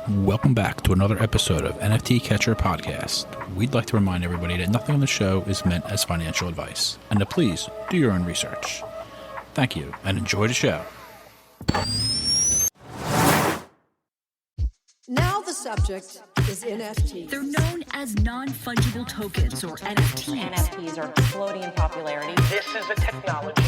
Welcome back to another episode of NFT Catcher Podcast. We'd like to remind everybody that nothing on the show is meant as financial advice, and to please do your own research. Thank you, and enjoy the show. Now the subject is NFTs. They're known as non-fungible tokens, or NFTs. NFTs are exploding in popularity. This is a technology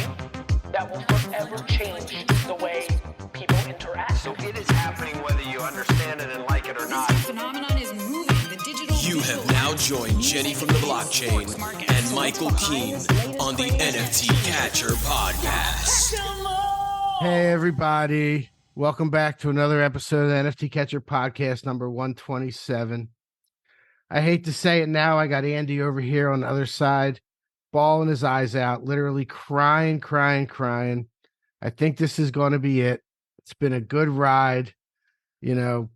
that will forever change the way people interact. So it is happening whether you understand it and like it or not. This phenomenon is moving. The digital. You have now joined Jenny from the blockchain and Michael Keene on the NFT Catcher Podcast. Hey, everybody. Welcome back to another episode of the NFT Catcher Podcast, number 127. I hate to say it now. I got Andy over here on the other side, bawling his eyes out, literally crying. I think this is going to be it. It's been a good ride. You know,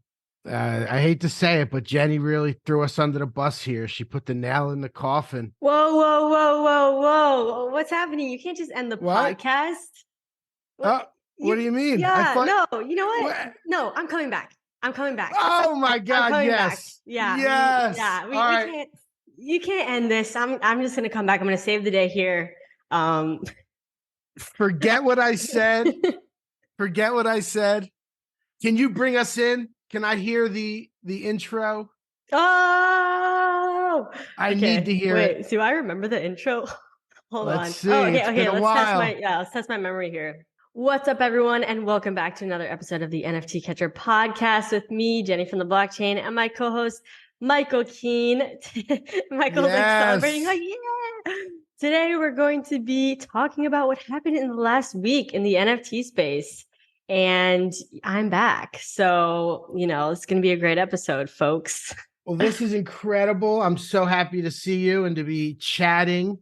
I hate to say it, but Jenny really threw us under the bus here. She put the nail in the coffin. Whoa. What's happening? You can't just end the podcast. What do you mean? Yeah, no, you know what? No, I'm coming back. Oh my God, yes. Yeah. Yes. We can't, you can't end this. I'm just going to come back. I'm going to save the day here. Forget what I said. Can you bring us in? Can I hear the intro? Oh, I need to hear it. Wait, do I remember the intro? Hold on. Let's see. Okay. Let's test my memory here. What's up, everyone, and welcome back to another episode of the NFT Catcher Podcast with me, Jenny from the blockchain, and my co-host, Michael Keene. Michael's like celebrating, like, yeah. Today, we're going to be talking about what happened in the last week in the NFT space, and I'm back. So, you know, it's going to be a great episode, folks. Well, this is incredible. I'm so happy to see you and to be chatting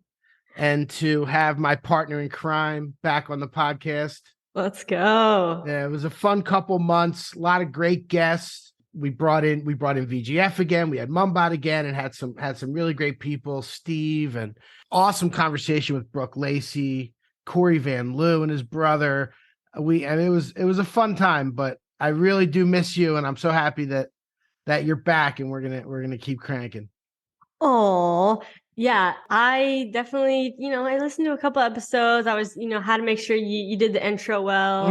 and to have my partner in crime back on the podcast. Let's go. Yeah, it was a fun couple months. A lot of great guests. We brought in VGF again. We had Mumbot again, and had some really great people. Steve, and awesome conversation with Brooke Lacey, Corey Van Loo and his brother. It was a fun time. But I really do miss you, and I'm so happy that you're back, and we're gonna keep cranking. Oh. Yeah, I definitely, I listened to a couple episodes. I was, had to make sure you did the intro well.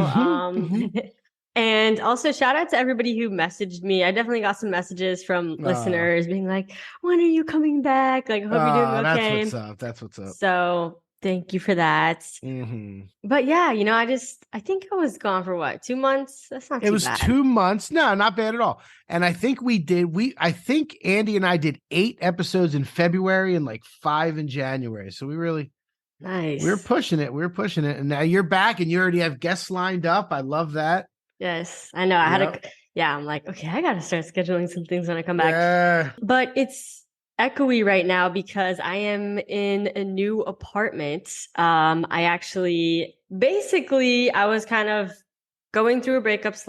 And also shout out to everybody who messaged me. I definitely got some messages from listeners being like, when are you coming back? Like, I hope you're doing okay. That's what's up. So thank you for that. But yeah, I think I was gone for what, 2 months? That's not too bad. It was 2 months. No, not bad at all. And I think I think Andy and I did 8 episodes in February and like 5 in January. So we were pushing it. And now you're back and you already have guests lined up. I love that. Yes, I know. I'm like, okay, I got to start scheduling some things when I come back. Yeah. But it's echoey right now because I am in a new apartment. I was kind of going through a breakup /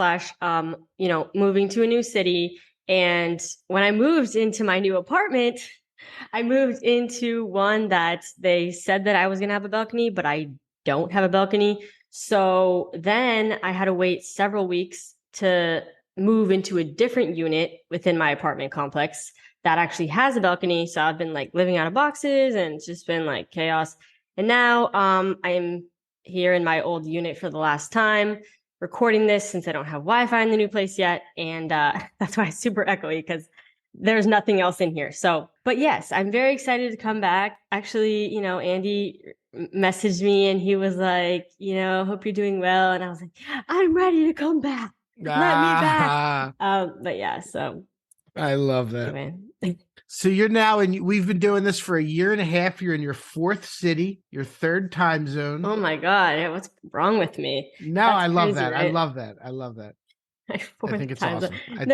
moving to a new city. And when I moved into my new apartment, I moved into one that they said that I was going to have a balcony, but I don't have a balcony. So then I had to wait several weeks to move into a different unit within my apartment complex that actually has a balcony. So I've been like living out of boxes and it's just been like chaos. And now I'm here in my old unit for the last time recording this since I don't have Wi-Fi in the new place yet. And that's why it's super echoey because there's nothing else in here. So, but yes, I'm very excited to come back. Actually, Andy messaged me and he was like, hope you're doing well. And I was like, I'm ready to come back. Let me back. But yeah, so. I love that. Anyway. So you're now we've been doing this for a year and a half. You're in your 4th city, your 3rd time zone. Oh my God. What's wrong with me? No, I love that. Right? I love that. I think it's awesome. I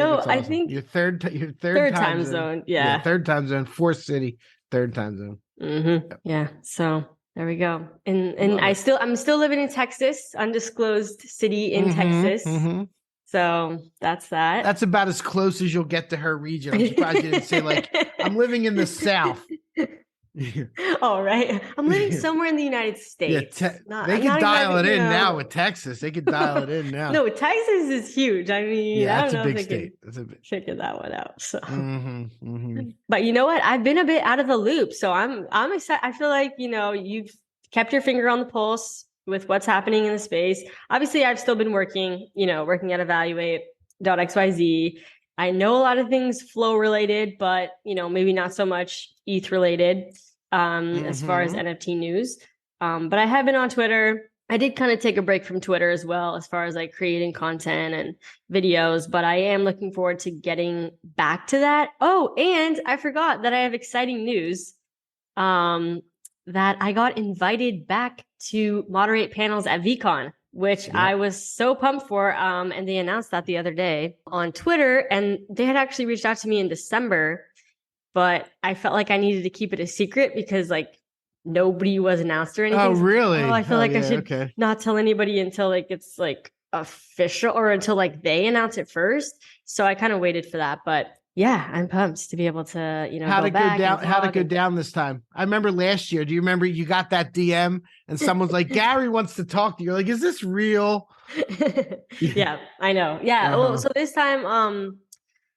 think your third time zone. Yeah. 3rd time zone, 4th city, 3rd time zone. Mm-hmm. Yeah. So there we go. And I'm still living in Texas, undisclosed city in Texas. So that's that. That's about as close as you'll get to her region. I'm surprised you didn't say like, I'm living in the South. Oh, right. I'm living somewhere in the United States. They I'm can not dial it exactly, in now with Texas. They can dial it in now. No, Texas is huge. I mean, Yeah, I that's don't a know if big they state. can That's a big. figure that one out. So, Mm-hmm. but you know what? I've been a bit out of the loop, so I'm excited. I feel like you've kept your finger on the pulse with what's happening in the space. Obviously, I've still been working at evaluate.xyz. I know a lot of things flow related, but maybe not so much ETH related as far as NFT news. But I have been on Twitter. I did kind of take a break from Twitter as well, as far as like creating content and videos, but I am looking forward to getting back to that. Oh, and I forgot that I have exciting news. That I got invited back to moderate panels at VeeCon, which I was so pumped for. And they announced that the other day on Twitter, and they had actually reached out to me in December, but I felt like I needed to keep it a secret because like nobody was announced or anything. Oh, really? I feel like I should not tell anybody until like it's like official or until like they announce it first. So I kind of waited for that, but yeah, I'm pumped to be able to, How'd it go down this time? I remember last year. Do you remember you got that DM and someone's like, Gary wants to talk to you? You're like, is this real? Yeah, I know. Yeah. Well, so this time,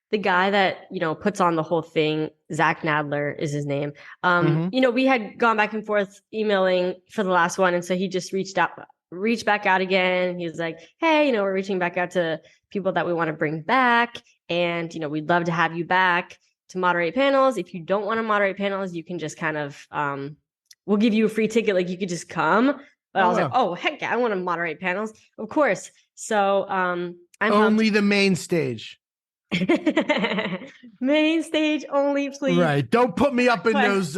the guy that, puts on the whole thing, Zach Nadler is his name. We had gone back and forth emailing for the last one. And so he just reached back out again. He was like, hey, we're reaching back out to people that we want to bring back. And, we'd love to have you back to moderate panels. If you don't want to moderate panels, you can just kind of, we'll give you a free ticket. Like you could just come. But I was like, oh, heck yeah, I want to moderate panels. Of course. So I'm only the main stage. Main stage only, please. Right. Don't put me up in those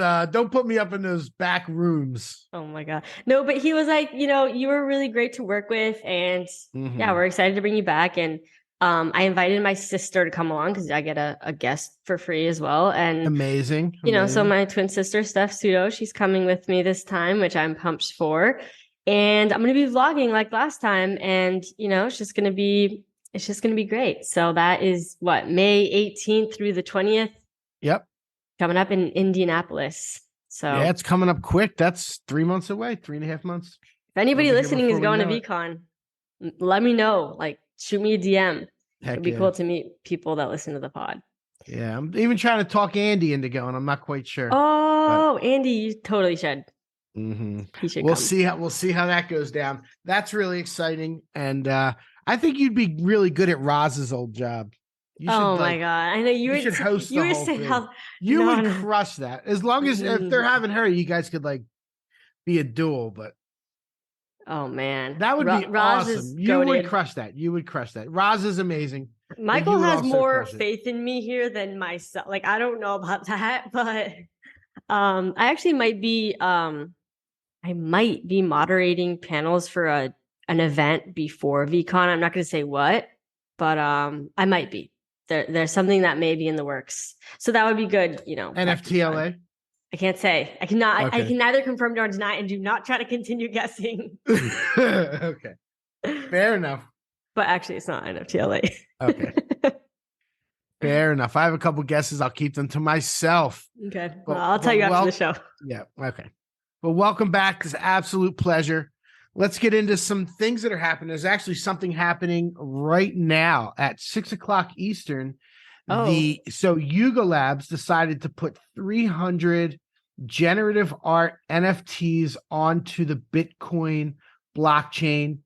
back rooms. Oh my God. No, but he was like, you were really great to work with. And yeah, we're excited to bring you back. And I invited my sister to come along because I get a guest for free as well. And amazing. So my twin sister, Steph Sudo, she's coming with me this time, which I'm pumped for. And I'm going to be vlogging like last time. And, it's just going to be great. So that is May 18th through the 20th. Yep. Coming up in Indianapolis. So yeah, it's coming up quick. That's 3 months away, 3.5 months. If anybody listening is going to VeeCon, let me know. Like, shoot me a DM. It'd be cool to meet people that listen to the pod. Yeah, I'm even trying to talk Andy into going. I'm not quite sure. Oh, Andy, you totally should. He should. We'll see how that goes down. That's really exciting, and I think you'd be really good at Roz's old job. My God, I know you should host the whole thing. You would crush that. As long as if they're having her, you guys could like be a duel, but. Oh man, that would be awesome. You would crush that. Roz is amazing. Michael has more faith in me here than myself. Like I don't know about that, but I actually might be moderating panels for an event before VeeCon. I'm not going to say what, but I might be. There's something that may be in the works, so that would be good. NFTLA. I can't say. I cannot. Okay. I can neither confirm nor deny, and do not try to continue guessing. Okay, fair enough. But actually, it's not NFTLA. Okay, fair enough. I have a couple guesses. I'll keep them to myself. Okay, I'll tell you after the show. Yeah. Okay. Well, welcome back. It's an absolute pleasure. Let's get into some things that are happening. There's actually something happening right now at 6:00 Eastern. So Yuga Labs decided to put 300 generative art NFTs onto the Bitcoin blockchain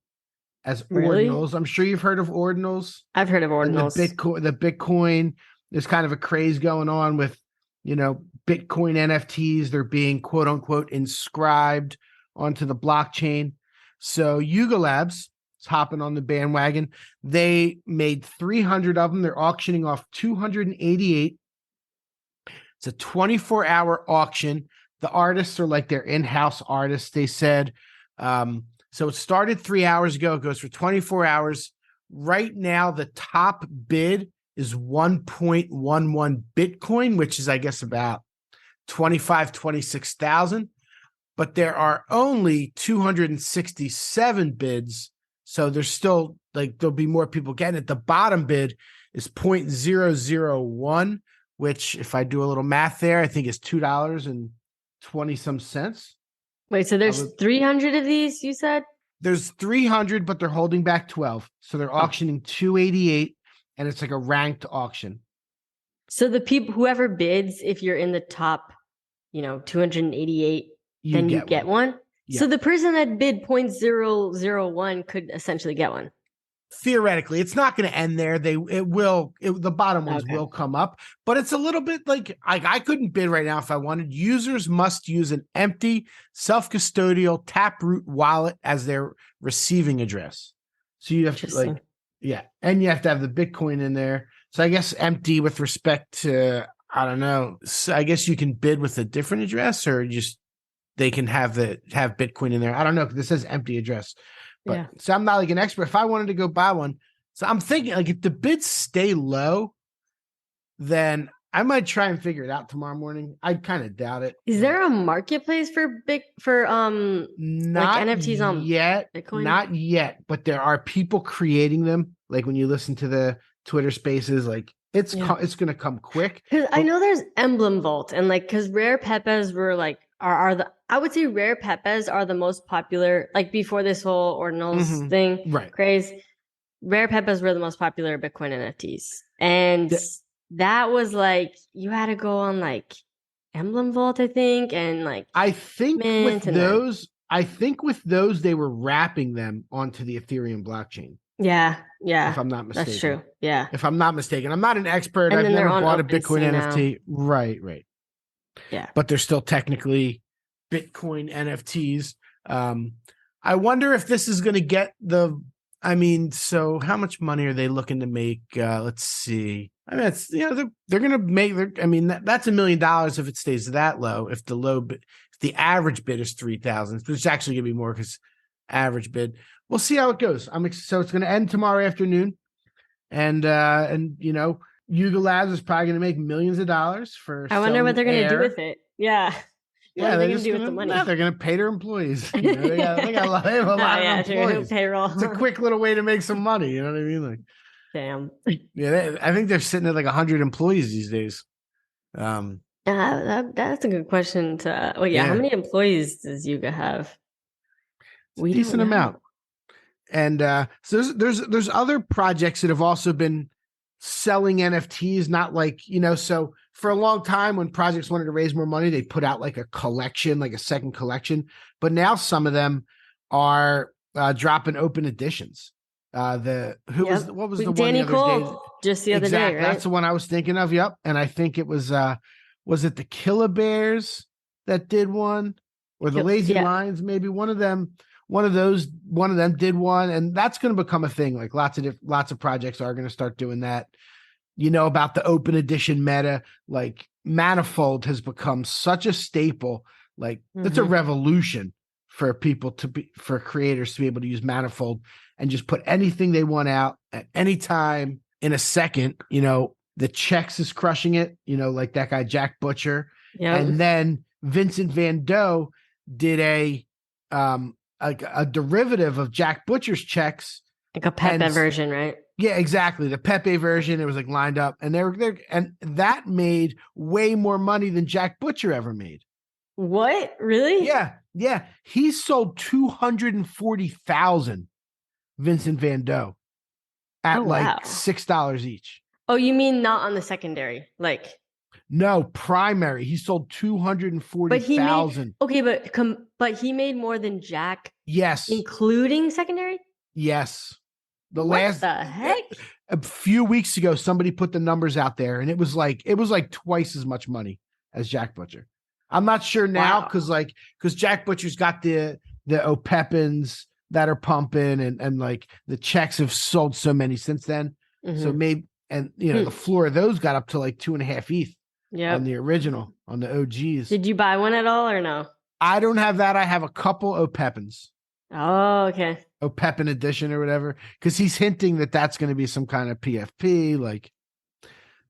as ordinals. I'm sure you've heard of ordinals. I've heard of ordinals. The Bitcoin, there's kind of a craze going on with, Bitcoin NFTs. They're being quote unquote inscribed onto the blockchain. So Yuga Labs hopping on the bandwagon. They made 300 of them. They're auctioning off 288. It's a 24-hour auction. The artists are like their in-house artists, they said. So it started 3 hours ago. It goes for 24 hours. Right now, the top bid is 1.11 Bitcoin, which is, I guess, about 26,000. But there are only 267 bids. So there's still there'll be more people getting it. The bottom bid is 0.001, which if I do a little math there, I think is $2.20. 20 some cents. Wait, so there's 300 of these, you said? There's 300, but they're holding back 12. So they're auctioning 288, and it's like a ranked auction. So the people, whoever bids, if you're in the top, 288, then you get one. Yeah. So the person that bid 0.001 could essentially get one. Theoretically, it's not going to end there. The bottom ones will come up, but it's a little bit like I couldn't bid right now if I wanted. Users must use an empty self-custodial Taproot wallet as their receiving address. So you have to and you have to have the Bitcoin in there. So I guess empty with respect to, I don't know. So I guess you can bid with a different address, or just they can have Bitcoin in there. I don't know. This says empty address. But so I'm not like an expert. If I wanted to go buy one, so I'm thinking like if the bids stay low, then I might try and figure it out tomorrow morning. I kind of doubt it. Is there a marketplace for NFTs on yet? Bitcoin? Not yet, but there are people creating them. Like when you listen to the Twitter Spaces, like it's going to come quick. Because I know there's Emblem Vault, and because rare Pepes were like I would say rare Pepes are the most popular, like before this whole Ordinals thing craze. Rare Pepes were the most popular Bitcoin NFTs. And that was like, you had to go on like Emblem Vault, I think. And like, I think with those, they were wrapping them onto the Ethereum blockchain. Yeah. Yeah. If I'm not mistaken. That's true. Yeah. If I'm not mistaken, I'm not an expert. And I've never bought a Opensea Bitcoin now. NFT. Right. Yeah. But they're still technically Bitcoin NFTs. I wonder if this is going to get so how much money are they looking to make? Let's see. I mean, it's, they're going to make, that's $1 million if it stays that low. If the average bid is 3,000, it's actually going to be more because average bid. We'll see how it goes. So it's going to end tomorrow afternoon. And Yuga Labs is probably going to make millions of dollars for. I wonder what they're going to do with it. Yeah. Yeah, they're going to do with the money. They're going to pay their employees. They have a lot of employees. Payroll. It's a quick little way to make some money. You know what I mean? Like, damn. Yeah, I think they're sitting at like 100 employees these days. That's a good question. How many employees does Yuga have? Decent amount. And so there's other projects that have also been selling NFTs, not like, so for a long time when projects wanted to raise more money, they put out like a collection, like a second collection. But now some of them are dropping open editions. What was the one Danny the other Cole day? just the other day, right? That's the one I was thinking of. Yep. And I think it was it the Killer Bears that did one, or the Lazy Lions? Maybe one of them did one, and that's going to become a thing. Like lots of projects are going to start doing that. About the open edition meta, like Manifold has become such a staple. Like it's a revolution for for creators to be able to use Manifold and just put anything they want out at any time in a second. The Checks is crushing it, like that guy, Jack Butcher. Yeah. And then Vincent Van Doe did a derivative of Jack Butcher's Checks. Like a Pepe version, right? Yeah, exactly. The Pepe version. It was like lined up, and and that made way more money than Jack Butcher ever made. What? Really? Yeah. He sold 240,000 Vincent Van Doe at $6 each. Oh, you mean not on the secondary? Like, no, primary. He sold 240,000. But he made more than Jack. Yes, including secondary. Yes. What the heck? A few weeks ago, somebody put the numbers out there, and it was like twice as much money as Jack Butcher. I'm not sure now because Jack Butcher's got the Opepins that are pumping, and like the Checks have sold so many since then. So maybe, and the floor of those got up to like 2.5 ETH. Yeah, on the original, on the OGs. Did you buy one at all or no? I don't have that. I have a couple Opepins. Oh, okay. Opepin edition or whatever, because he's hinting that that's going to be some kind of PFP. Like,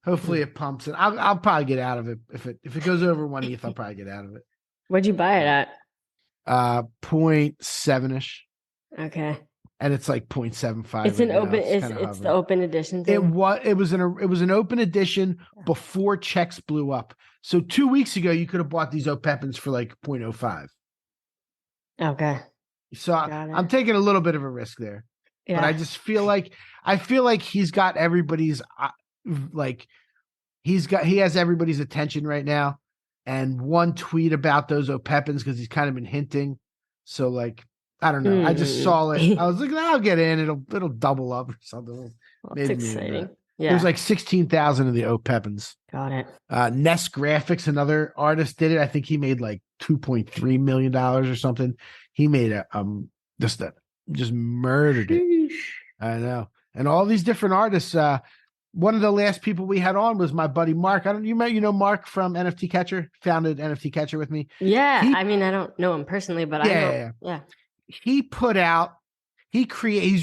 hopefully it pumps it. I'll probably get out of it if it goes over 1 ETH. I'll probably get out of it. What'd you buy it at? 0.7ish. Okay. and it's like 0.75. It's an open. It's kinda the hovering. open edition thing. It was an open edition before checks blew up. So 2 weeks ago, you could have bought these Opepins for like 0.05. Okay. So Got it. I'm taking a little bit of a risk there, Yeah. but I just feel like he's got everybody's like he has everybody's attention right now. And one tweet about those Opepins because he's kind of been hinting. So like I don't know. I just saw it. I was like, I'll get in. It'll double up or something. That's exciting. Yeah. There's like 16,000 of the Opepins. Got it. Ness Graphics, another artist, did it. I think he made like $2.3 million or something. He made just murdered it. I know. And all these different artists. One of the last people we had on was my buddy Mark. You know Mark from NFT Catcher, founded NFT Catcher with me. Yeah. I mean, I don't know him personally, but I know. Yeah. He put out, he's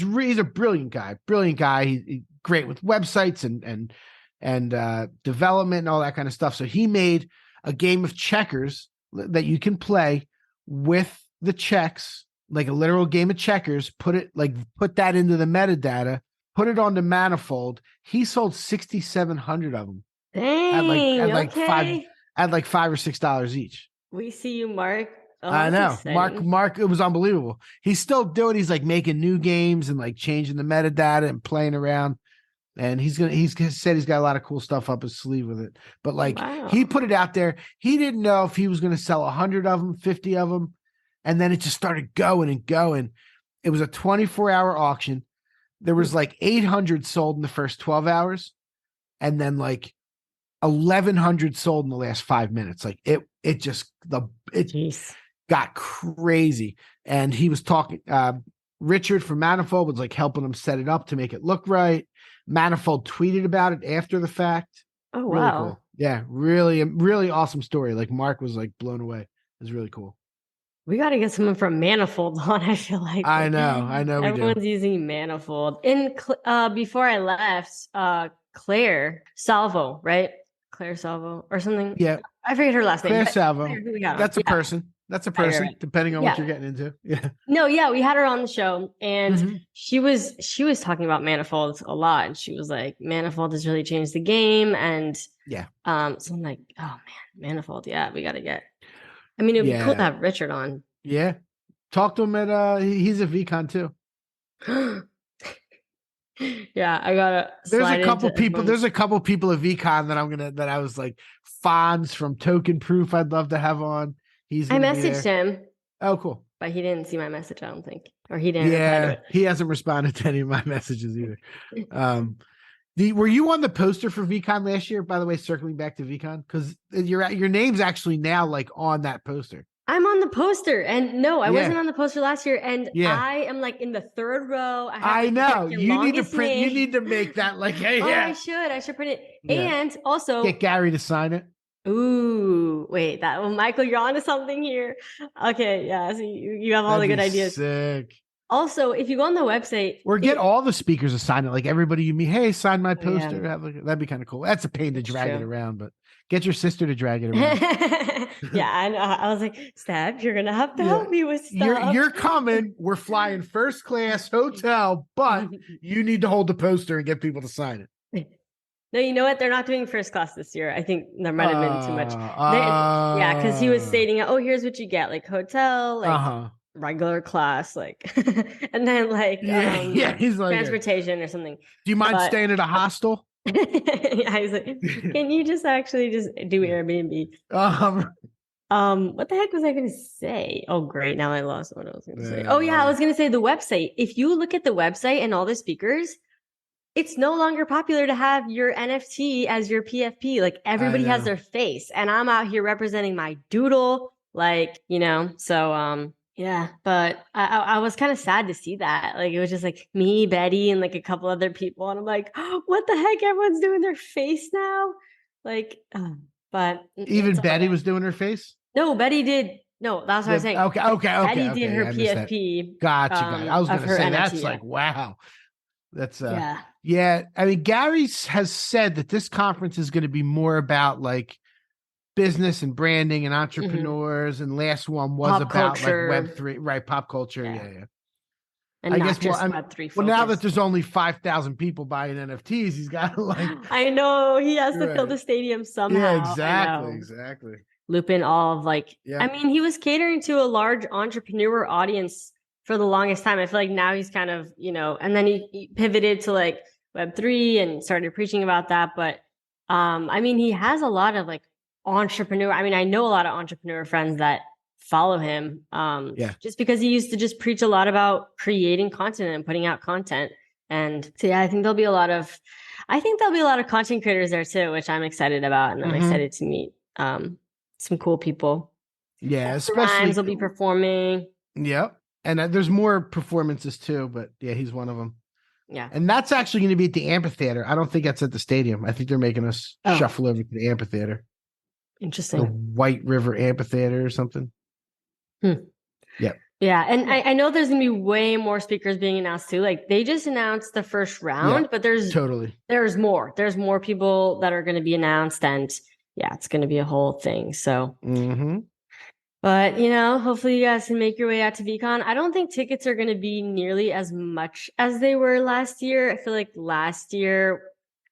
a brilliant guy. He's great with websites and development and all that kind of stuff. So he made a game of checkers that you can play with the checks, like a literal game of checkers, put that into the metadata, put it onto Manifold. He sold 6,700 of them. Dang, at like okay. $5 or $6 each. We see you, Mark. Oh, I know. exciting. Mark, it was unbelievable. He's still doing, he's like making new games and like changing the metadata and playing around. And he's said he's got a lot of cool stuff up his sleeve with it. But like he put it out there. He didn't know if he was going to sell 100 of them, 50 of them. And then it just started going and going. It was a 24-hour auction. There was like 800 sold in the first 12 hours. And then like 1,100 sold in the last 5 minutes. Like it got crazy. And he was talking, Richard from Manifold was like helping him set it up to make it look right. Manifold tweeted about it after the fact. Oh, really wow. cool. Yeah, really, really awesome story. Like Mark was like blown away. It was really cool. We got to get someone from Manifold on, I feel like. I know. Everyone's using Manifold. And before I left, Claire Salvo, right? Claire Salvo or something. Yeah. I forget her last name. Claire Salvo. That's a person. person, depending on what you're getting into. Yeah. No, yeah, we had her on the show, and she was talking about Manifold a lot, and she was like, Manifold has really changed the game, and yeah. So I'm like, oh man, Manifold, yeah, we got to get. I mean, it'd be cool to have Richard on. Yeah, talk to him at. He's at VeeCon too. Yeah, I gotta. There's a couple people. There's a couple people at VeeCon that I was like Fonz from Token Proof. I'd love to have on. I messaged him. Oh, cool. But he didn't see my message, I don't think. Or he didn't reply to it. He hasn't responded to any of my messages either. Were you on the poster for VeeCon last year, by the way, circling back to VeeCon? Because your name's actually now like on that poster. I'm on the poster. And no, I wasn't on the poster last year. And I am like in the third row. I know. You need to print. You need to make that like, hey, I should print it. Yeah. And also get Gary to sign it. Ooh, wait, Michael, you're onto something here. Okay, yeah, so you have all the good ideas. Sick. Also, if you go on the website, or get all the speakers to sign it, like everybody you meet, hey, sign my poster. Yeah. That'd be kind of cool. That's a pain to drag it around, but get your sister to drag it around. Yeah, I know. I was like, Stab, you're gonna have to help me with stuff. You're coming. We're flying first class hotel, but you need to hold the poster and get people to sign it. No, you know what? They're not doing first class this year. I think there might have been too much. Yeah, because he was stating, oh, here's what you get, like hotel, like regular class, like, and then like he's like transportation or something. Do you mind staying at a hostel? Yeah, he's like, can you just do Airbnb? What the heck was I going to say? Oh, great! Now I lost what I was going to say. Oh yeah, I was going to say the website. If you look at the website and all the speakers, it's no longer popular to have your NFT as your PFP. Like everybody has their face, and I'm out here representing my doodle, like, so, yeah, but I was kind of sad to see that. Like, it was just like me, Betty, and like a couple other people. And I'm like, oh, what the heck? Everyone's doing their face now. Like, but even Betty was doing her face. No, Betty did. No, that's what I was saying. Okay. Betty did her PFP. Gotcha. I was going to say, that's like, wow. That's yeah. I mean, Gary has said that this conference is going to be more about like business and branding and entrepreneurs, and last one was pop about culture. Like Web3, right? Pop culture, yeah. and I not guess, just well, Web3 well, now that focused. there's only 5,000 people buying NFTs, he's got to like, I know he has to fill Right. the stadium somehow. yeah, I exactly, know. exactly. Loop in all of like, Yeah. I mean, he was catering to a large entrepreneur audience for the longest time. I feel like now he's kind of, and then he pivoted to like Web3 and started preaching about that. But I mean, he has a lot of like entrepreneur. I mean, I know a lot of entrepreneur friends that follow him Yeah. just because he used to just preach a lot about creating content and putting out content. And so, yeah, I think there'll be a lot of content creators there too, which I'm excited about. And I'm excited to meet some cool people. Yeah, Rhymes especially. will be performing. Yep. And there's more performances too, but yeah, he's one of them. Yeah. And that's actually going to be at the amphitheater. I don't think that's at the stadium. I think they're making us shuffle over to the amphitheater. Interesting. The White River Amphitheater or something. Yeah. Yeah. And I know there's going to be way more speakers being announced too. Like they just announced the first round, but there's more. There's more people that are going to be announced. And yeah, it's going to be a whole thing. So, but hopefully you guys can make your way out to VeeCon. I don't think tickets are going to be nearly as much as they were last year. I feel like last year,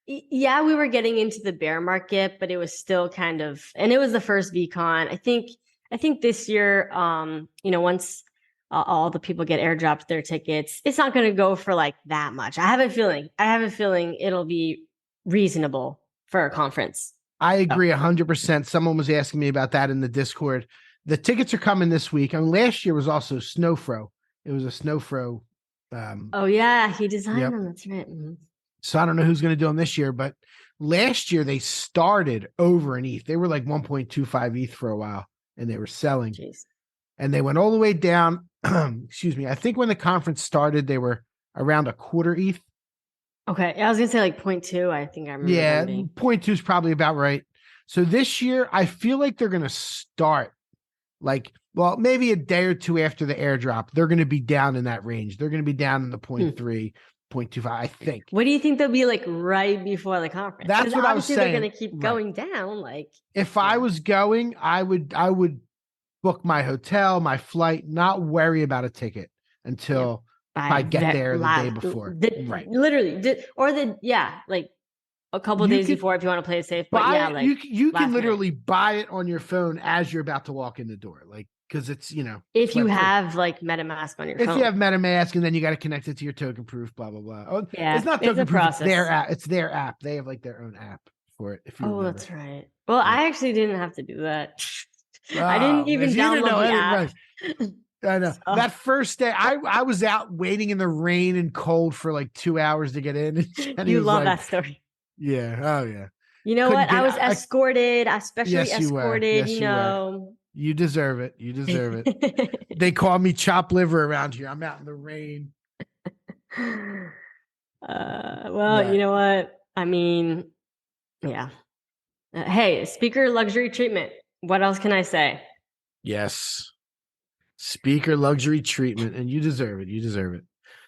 yeah, we were getting into the bear market, but it was still kind of, and it was the first VeeCon. I think this year, once all the people get airdropped their tickets, it's not going to go for like that much. I have a feeling it'll be reasonable for a conference. I agree 100%. Someone was asking me about that in the Discord. The tickets are coming this week. I mean, last year was also Snowfro. It was a Snowfro. Oh yeah, he designed them. That's right. So I don't know who's going to do them this year, but last year they started over an ETH. They were like 1.25 ETH for a while, and they were selling. Jeez. And they went all the way down. Excuse me. I think when the conference started, they were around a quarter ETH. Okay. I was going to say like 0.2. I think I remember. Yeah, 0.2 is probably about right. So this year, I feel like they're going to start like, well, maybe a day or two after the airdrop. They're going to be down in that range. They're going to be down in the 0.3, 0.25, I think. What do you think they'll be like right before the conference? That's what I was saying. They're going to keep going down. Like, if I was going, I would book my hotel, my flight, not worry about a ticket until I get there the day before. Right. Literally. Like a couple days before if you want to play it safe. But yeah, like you can literally buy it on your phone as you're about to walk in the door. Like, because it's, if you have like MetaMask on your phone. If you have MetaMask and then you got to connect it to your token proof, blah, blah, blah. Oh, yeah, it's not token proof. It's their app. It's their app. They have like their own app for it. If you remember. That's right. Well, I actually didn't have to do that. I didn't even download the app. Right. I know. So. That first day, I was out waiting in the rain and cold for like 2 hours to get in. And you love that story. Yeah. Oh, yeah. You know what? I was escorted. I specially escorted, Yes, you deserve it. You deserve it. They call me chop liver around here. I'm out in the rain. You know what? I mean, yeah. Hey, speaker luxury treatment. What else can I say? Yes. Speaker luxury treatment. And you deserve it. You deserve it.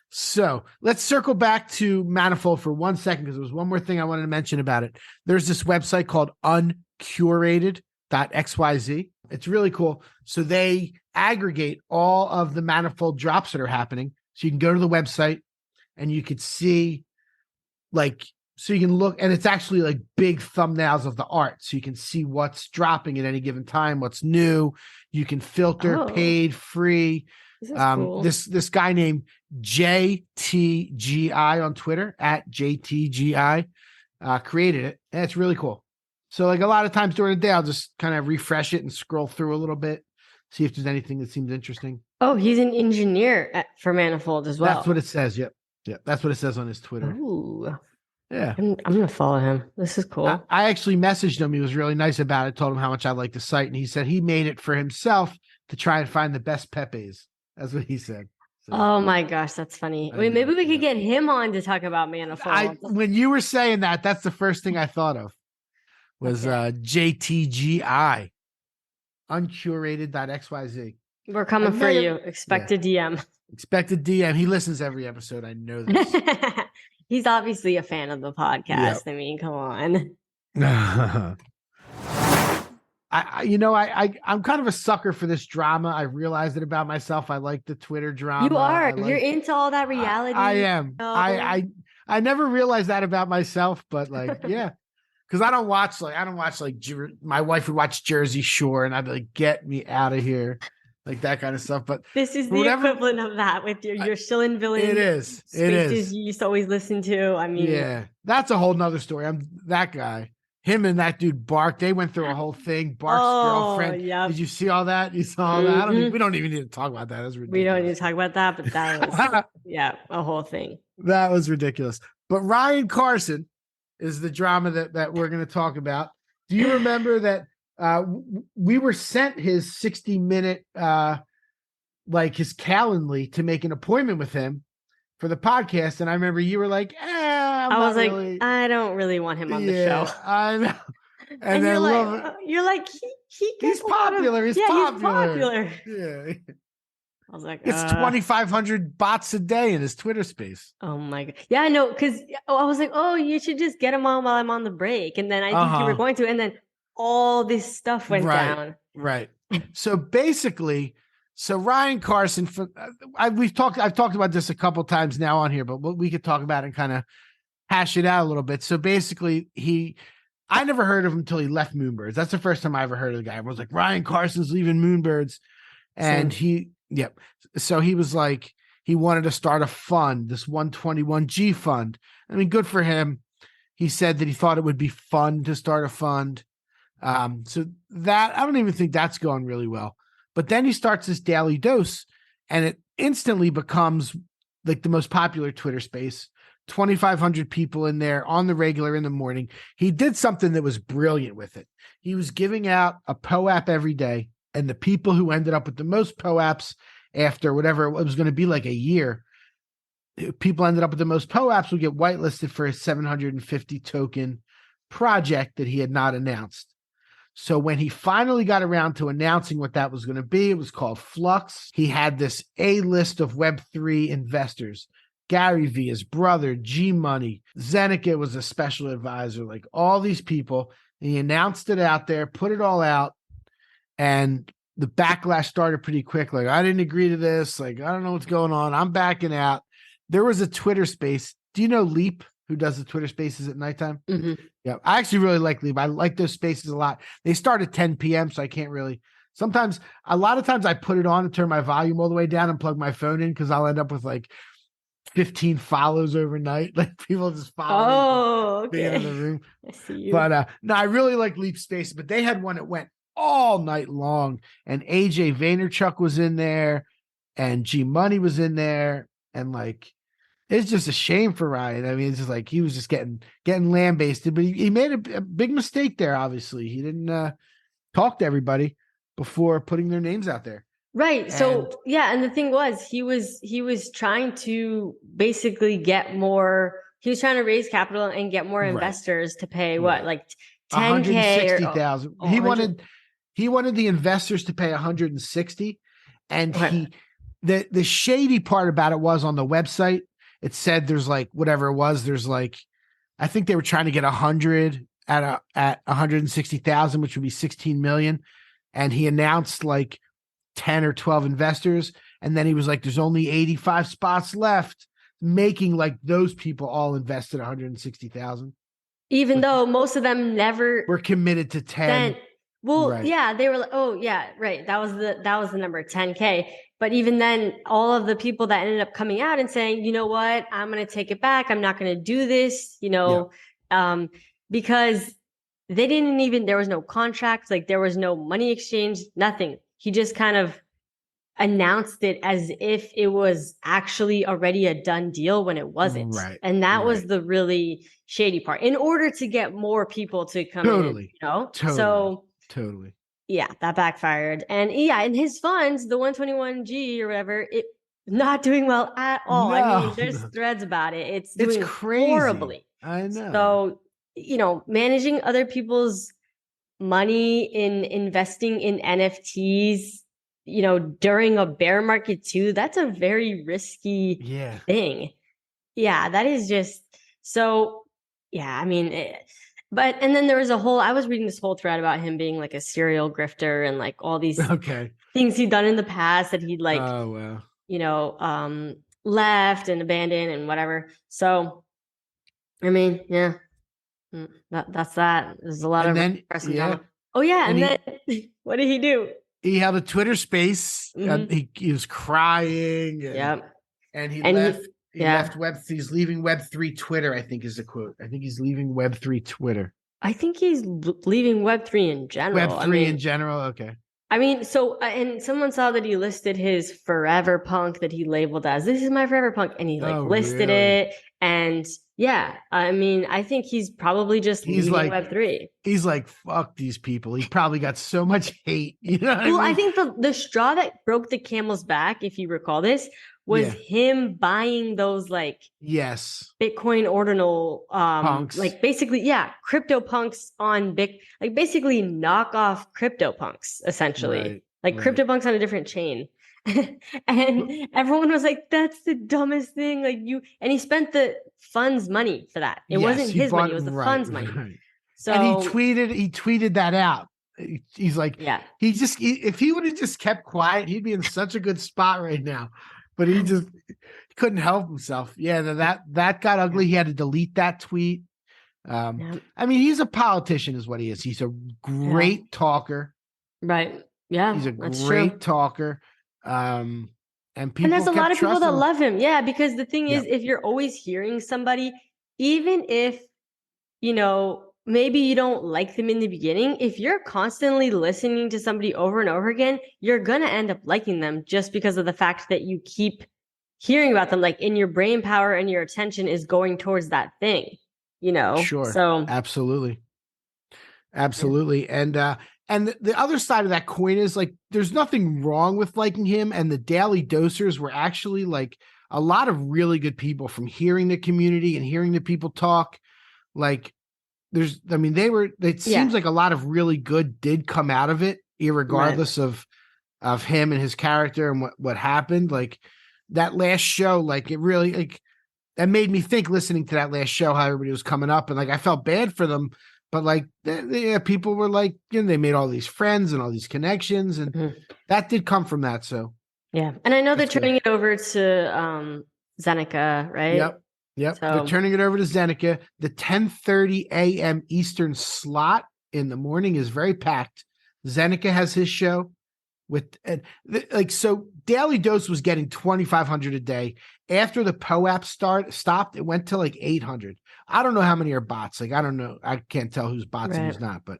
So let's circle back to Manifold for 1 second, because there was one more thing I wanted to mention about it. There's this website called uncurated.xyz. It's really cool. So they aggregate all of the Manifold drops that are happening. So you can go to the website and you could see, like, so you can look, and it's actually like big thumbnails of the art. So you can see what's dropping at any given time, what's new. You can filter paid, free. Cool. This guy named JTGI on Twitter @JTGI created it, and it's really cool. So like a lot of times during the day, I'll just kind of refresh it and scroll through a little bit, see if there's anything that seems interesting. Oh, he's an engineer for Manifold as well. That's what it says. Yep. That's what it says on his Twitter. Ooh. Yeah. I'm gonna follow him. This is cool. I actually messaged him. He was really nice about it. Told him how much I like the site, and he said he made it for himself to try and find the best Pepes. That's what he said. So, oh my gosh, that's funny. Wait, maybe we could get him on to talk about Manifold. When you were saying that, that's the first thing I thought of was JTGI, uncurated.xyz. We're coming for you. Expect a DM. Expect a DM. He listens every episode. I know this. He's obviously a fan of the podcast. Yep. I mean, come on. I'm kind of a sucker for this drama. I realized it about myself. I like the Twitter drama. You are. You're into all that reality. I am. I never realized that about myself, but yeah. Because I don't watch my wife would watch Jersey Shore, and I'd be like, get me out of here, like that kind of stuff. But this is the equivalent of that with your Shilling villain. It is. Spaces you used to always listen to. I mean, yeah, that's a whole nother story. I'm that guy. Him and that dude Bark, they went through a whole thing. Bark's girlfriend. Yep. Did you see all that? You saw all that? We don't even need to talk about that. That's ridiculous. We don't need to talk about that, but that was a whole thing. That was ridiculous. But Ryan Carson is the drama that we're going to talk about. Do you remember that we were sent his 60-minute his Calendly to make an appointment with him for the podcast, and I remember you were like, I don't really want him on the show. I know. And then you're like, he's popular. He's popular. Yeah. I was like, it's 2,500 bots a day in his Twitter space. Oh my God. Yeah, I know. Because I was like, oh, you should just get him on while I'm on the break. And then I think you were going to. And then all this stuff went down. Right. So basically, Ryan Carson, I've talked about this a couple times now on here, but we could talk about it and kind of hash it out a little bit. So basically, I never heard of him until he left Moonbirds. That's the first time I ever heard of the guy. I was like, Ryan Carson's leaving Moonbirds. And so he was like, he wanted to start a fund, this 121G fund. I mean, good for him. He said that he thought it would be fun to start a fund. So that, I don't even think that's going really well. But then he starts this Daily Dose, and it instantly becomes like the most popular Twitter space. 2,500 people in there on the regular in the morning. He did something that was brilliant with it. He was giving out a POAP every day, and the people who ended up with the most POAPs after whatever it was going to be, like a year, people ended up with the most POAPs would get whitelisted for his 750 token project that he had not announced. So when he finally got around to announcing what that was going to be, it was called Flux. He had this A list of Web3 investors. Gary V, his brother, G Money, Zeneca was a special advisor, like all these people. And he announced it out there, put it all out, and the backlash started pretty quick. Like, I didn't agree to this. Like, I don't know what's going on. I'm backing out. There was a Twitter space. Do you know Leap, who does the Twitter spaces at nighttime? Mm-hmm. Yeah, I actually really like Leap. I like those spaces a lot. They start at 10 p.m., so I can't really. A lot of times I put it on and turn my volume all the way down and plug my phone in because I'll end up with like 15 follows overnight. Like people just follow me in the room. I see you. But no, I really like Leap Space, but they had one that went all night long, and AJ Vaynerchuk was in there, and G Money was in there, and like it's just a shame for Ryan. I mean, it's just like he was just getting lambasted, but he made a big mistake there. Obviously, he didn't talk to everybody before putting their names out there. Right. And the thing was, he was trying to basically get more. He was trying to raise capital and get more investors to pay what, like 10K or 160,000. He wanted the investors to pay 160, and the shady part about it was on the website. It said there's like whatever it was. There's like, I think they were trying to get 100 at 160,000, which would be 16 million, and he announced like 10 or 12 investors, and then he was like, there's only 85 spots left, making like those people all invested 160,000, even though most of them never were committed to 10. Well, yeah, they were like, oh yeah, right. That was the number 10K. But even then, all of the people that ended up coming out and saying, you know what, I'm going to take it back. I'm not going to do this, because they didn't even, there was no contract, like there was no money exchange, nothing. He just kind of announced it as if it was actually already a done deal when it wasn't. Right. And that was the really shady part, in order to get more people to come in, Totally. Yeah, that backfired. And in his funds, the 121G or whatever, it not doing well at all. I mean, there's threads about it. It's doing crazy. Horribly. I know. So, managing other people's money in investing in NFTs, during a bear market too, that's a very risky thing. Yeah, that is just so. Yeah, I mean, and then there was I was reading this whole thread about him being like a serial grifter and like all these Okay. things he'd done in the past that he'd like, Oh wow. you know, left and abandoned and whatever. So, I mean, yeah, that's that. There's a lot And of then drama. Oh yeah, And and then what did he do? he held a Twitter space. He was crying. And, Yep. And he And left. He yeah. left He's leaving Web3 Twitter, I think is the quote. I think he's leaving Web3 Twitter. I think he's leaving Web3 in general. Web3 in general. Okay. I mean, so, and someone saw that he listed his forever punk that he labeled as, this is my forever punk. And he like listed it. And yeah, I mean, I think he's probably just leaving Web3. He's like, fuck these people. He probably got so much hate. You know what I mean? I think the straw that broke the camel's back, if you recall this, was him buying those like Bitcoin ordinal punks. Like basically crypto punks on like basically knockoff crypto punks essentially, crypto punks on a different chain. And everyone was like, that's the dumbest thing, like and he spent the fund's money for that. It wasn't his money, it was the fund's money. So and he tweeted that out. He's like, if he would have just kept quiet, he'd be in such a good spot right now. But he just couldn't help himself. Yeah, that got ugly. He had to delete that tweet. I mean, he's a politician, is what he is. He's a great talker. Right. Yeah. He's a great talker. And there's a lot of people that love him. Yeah, because the thing is, if you're always hearing somebody, even if, you know, maybe you don't like them in the beginning, if you're constantly listening to somebody over and over again, you're going to end up liking them just because of the fact that you keep hearing about them. Like in your brain power and your attention is going towards that thing, you know? Sure. So absolutely. Yeah. And the other side of that coin is like, there's nothing wrong with liking him. And the Daily Dosers were actually like a lot of really good people from hearing the community and hearing the people talk. Like, it seems like a lot of really good did come out of it, irregardless of him and his character and what happened. Like that last show, like it really, like that made me think listening to that last show, how everybody was coming up and like, I felt bad for them, but like, people were like, you know, they made all these friends and all these connections and that did come from that. So, yeah. And I know they're turning it over to, Zeneca, right? Yep. So, they're turning it over to Zeneca. The 10:30 a.m. Eastern slot in the morning is very packed. Zeneca has his show so Daily Dose was getting 2,500 a day. After the POAP stopped, it went to like 800. I don't know how many are bots. Like, I don't know. I can't tell who's bots and who's not, but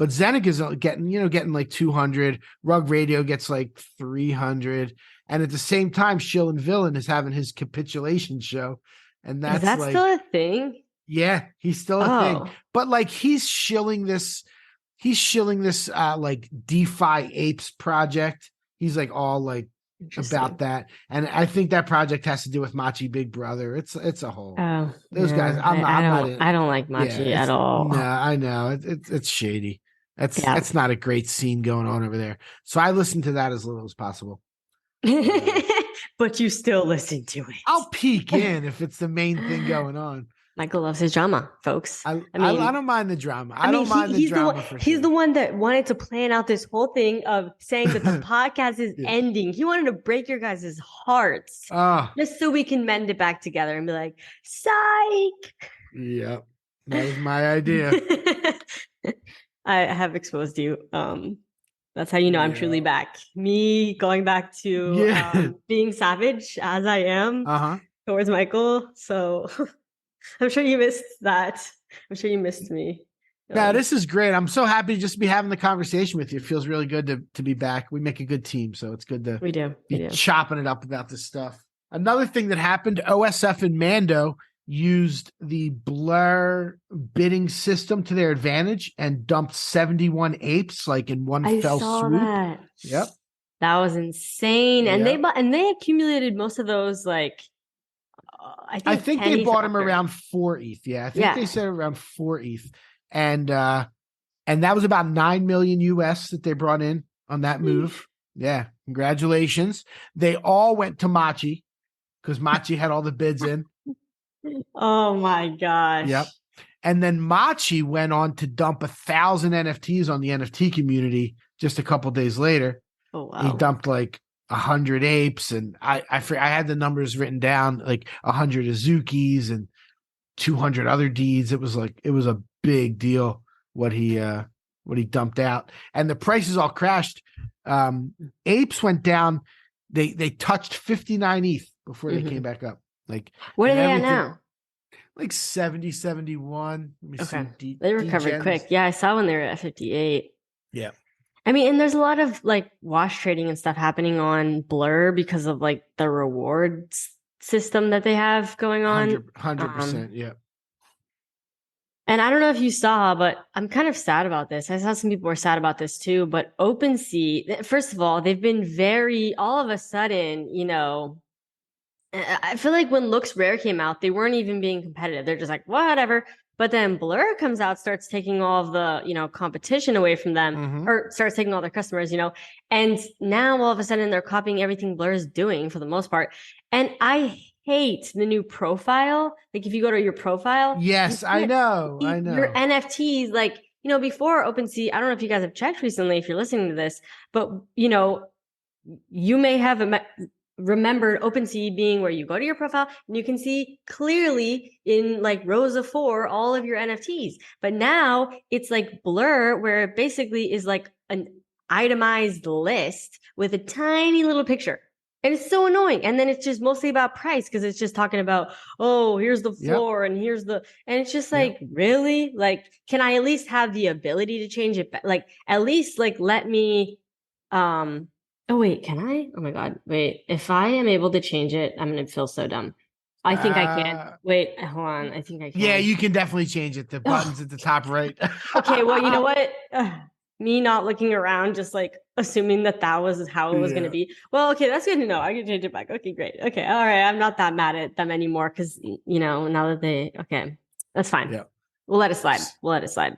Zeneca's getting like 200. Rug Radio gets like 300. And at the same time, Shill and Villain is having his capitulation show. And that's like, still a thing? Yeah, he's still a thing. But like he's shilling this like DeFi Apes project. He's like all like about that. And I think that project has to do with Machi Big Brother. It's a whole those guys. I don't like Machi at all. No, I know. It's shady. That's not a great scene going on over there. So I listen to that as little as possible. But you still listen to it. I'll peek in if it's the main thing going on. Michael loves his drama, folks. I don't mind the drama. I don't mind the drama. He's the one that wanted to plan out this whole thing of saying that the podcast is ending. He wanted to break your guys' hearts just so we can mend it back together and be like, psych. Yep. That was my idea. I have exposed you. That's how you know I'm truly back. Me going back to being savage as I am towards Michael. So I'm sure you missed that. I'm sure you missed me. Yeah, this is great. I'm so happy to just be having the conversation with you. It feels really good to be back. We make a good team, so it's good to be chopping it up about this stuff. Another thing that happened, OSF and Mando used the Blur bidding system to their advantage and dumped 71 apes like in one fell swoop. That. Yep. That was insane. And they accumulated most of those like I think they bought him around 4 ETH. Yeah, I think they said around 4 ETH. And that was about 9 million US that they brought in on that move. Yeah, congratulations. They all went to Machi because Machi had all the bids in. Oh my gosh. Yep. And then Machi went on to dump 1,000 NFTs on the NFT community just a couple days later. Oh wow. He dumped like 100 apes, and I had the numbers written down, like 100 Azukis and 200 other deeds. It was a big deal what he dumped out, and the prices all crashed. Apes went down. They touched 59 ETH before they came back up. Like, what are they at now? Like 70, 71. Let me see. They recovered quick. Yeah, I saw when they were at 58. Yeah. I mean, and there's a lot of like wash trading and stuff happening on Blur because of like the rewards system that they have going on. 100%. Yeah. And I don't know if you saw, but I'm kind of sad about this. I saw some people were sad about this too. But Opensea, first of all, they've been all of a sudden, I feel like when Looks Rare came out, they weren't even being competitive. They're just like, whatever. But then Blur comes out, starts taking all of the, competition away from them, or starts taking all their customers, and now all of a sudden they're copying everything Blur is doing for the most part. And I hate the new profile. Like if you go to your profile. Yes, I know. Your NFTs, like, before OpenSea, I don't know if you guys have checked recently, if you're listening to this, but, you may have remembered OpenSea being where you go to your profile and you can see clearly in like rows of 4 all of your NFTs. But now it's like Blur, where it basically is like an itemized list with a tiny little picture. And it's so annoying. And then it's just mostly about price because it's just talking about, oh, here's the floor and here's and it's just like, really? Like, can I at least have the ability to change it? Like, at least like let me, oh, wait, can I? Oh, my God. Wait, if I am able to change it, I'm going to feel so dumb. I think I can. Wait, hold on. I think I can. Yeah, you can definitely change it. The button's at the top right. Okay, well, you know what? Me not looking around, just like assuming that was how it was going to be. Well, okay, that's good to know. I can change it back. Okay, great. Okay, all right. I'm not that mad at them anymore because, now that okay, that's fine. Yeah. We'll let it slide.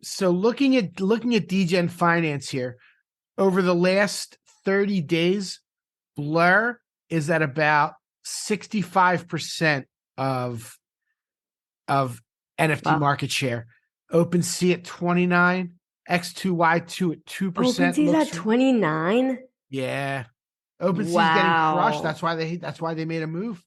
So looking at DGen Finance here, over the last 30 days, Blur is at about 65% of NFT market share. OpenSea at 29, X2Y2 at 2%. OpenSea's at 29? Yeah. OpenSea's getting crushed. That's why they made a move.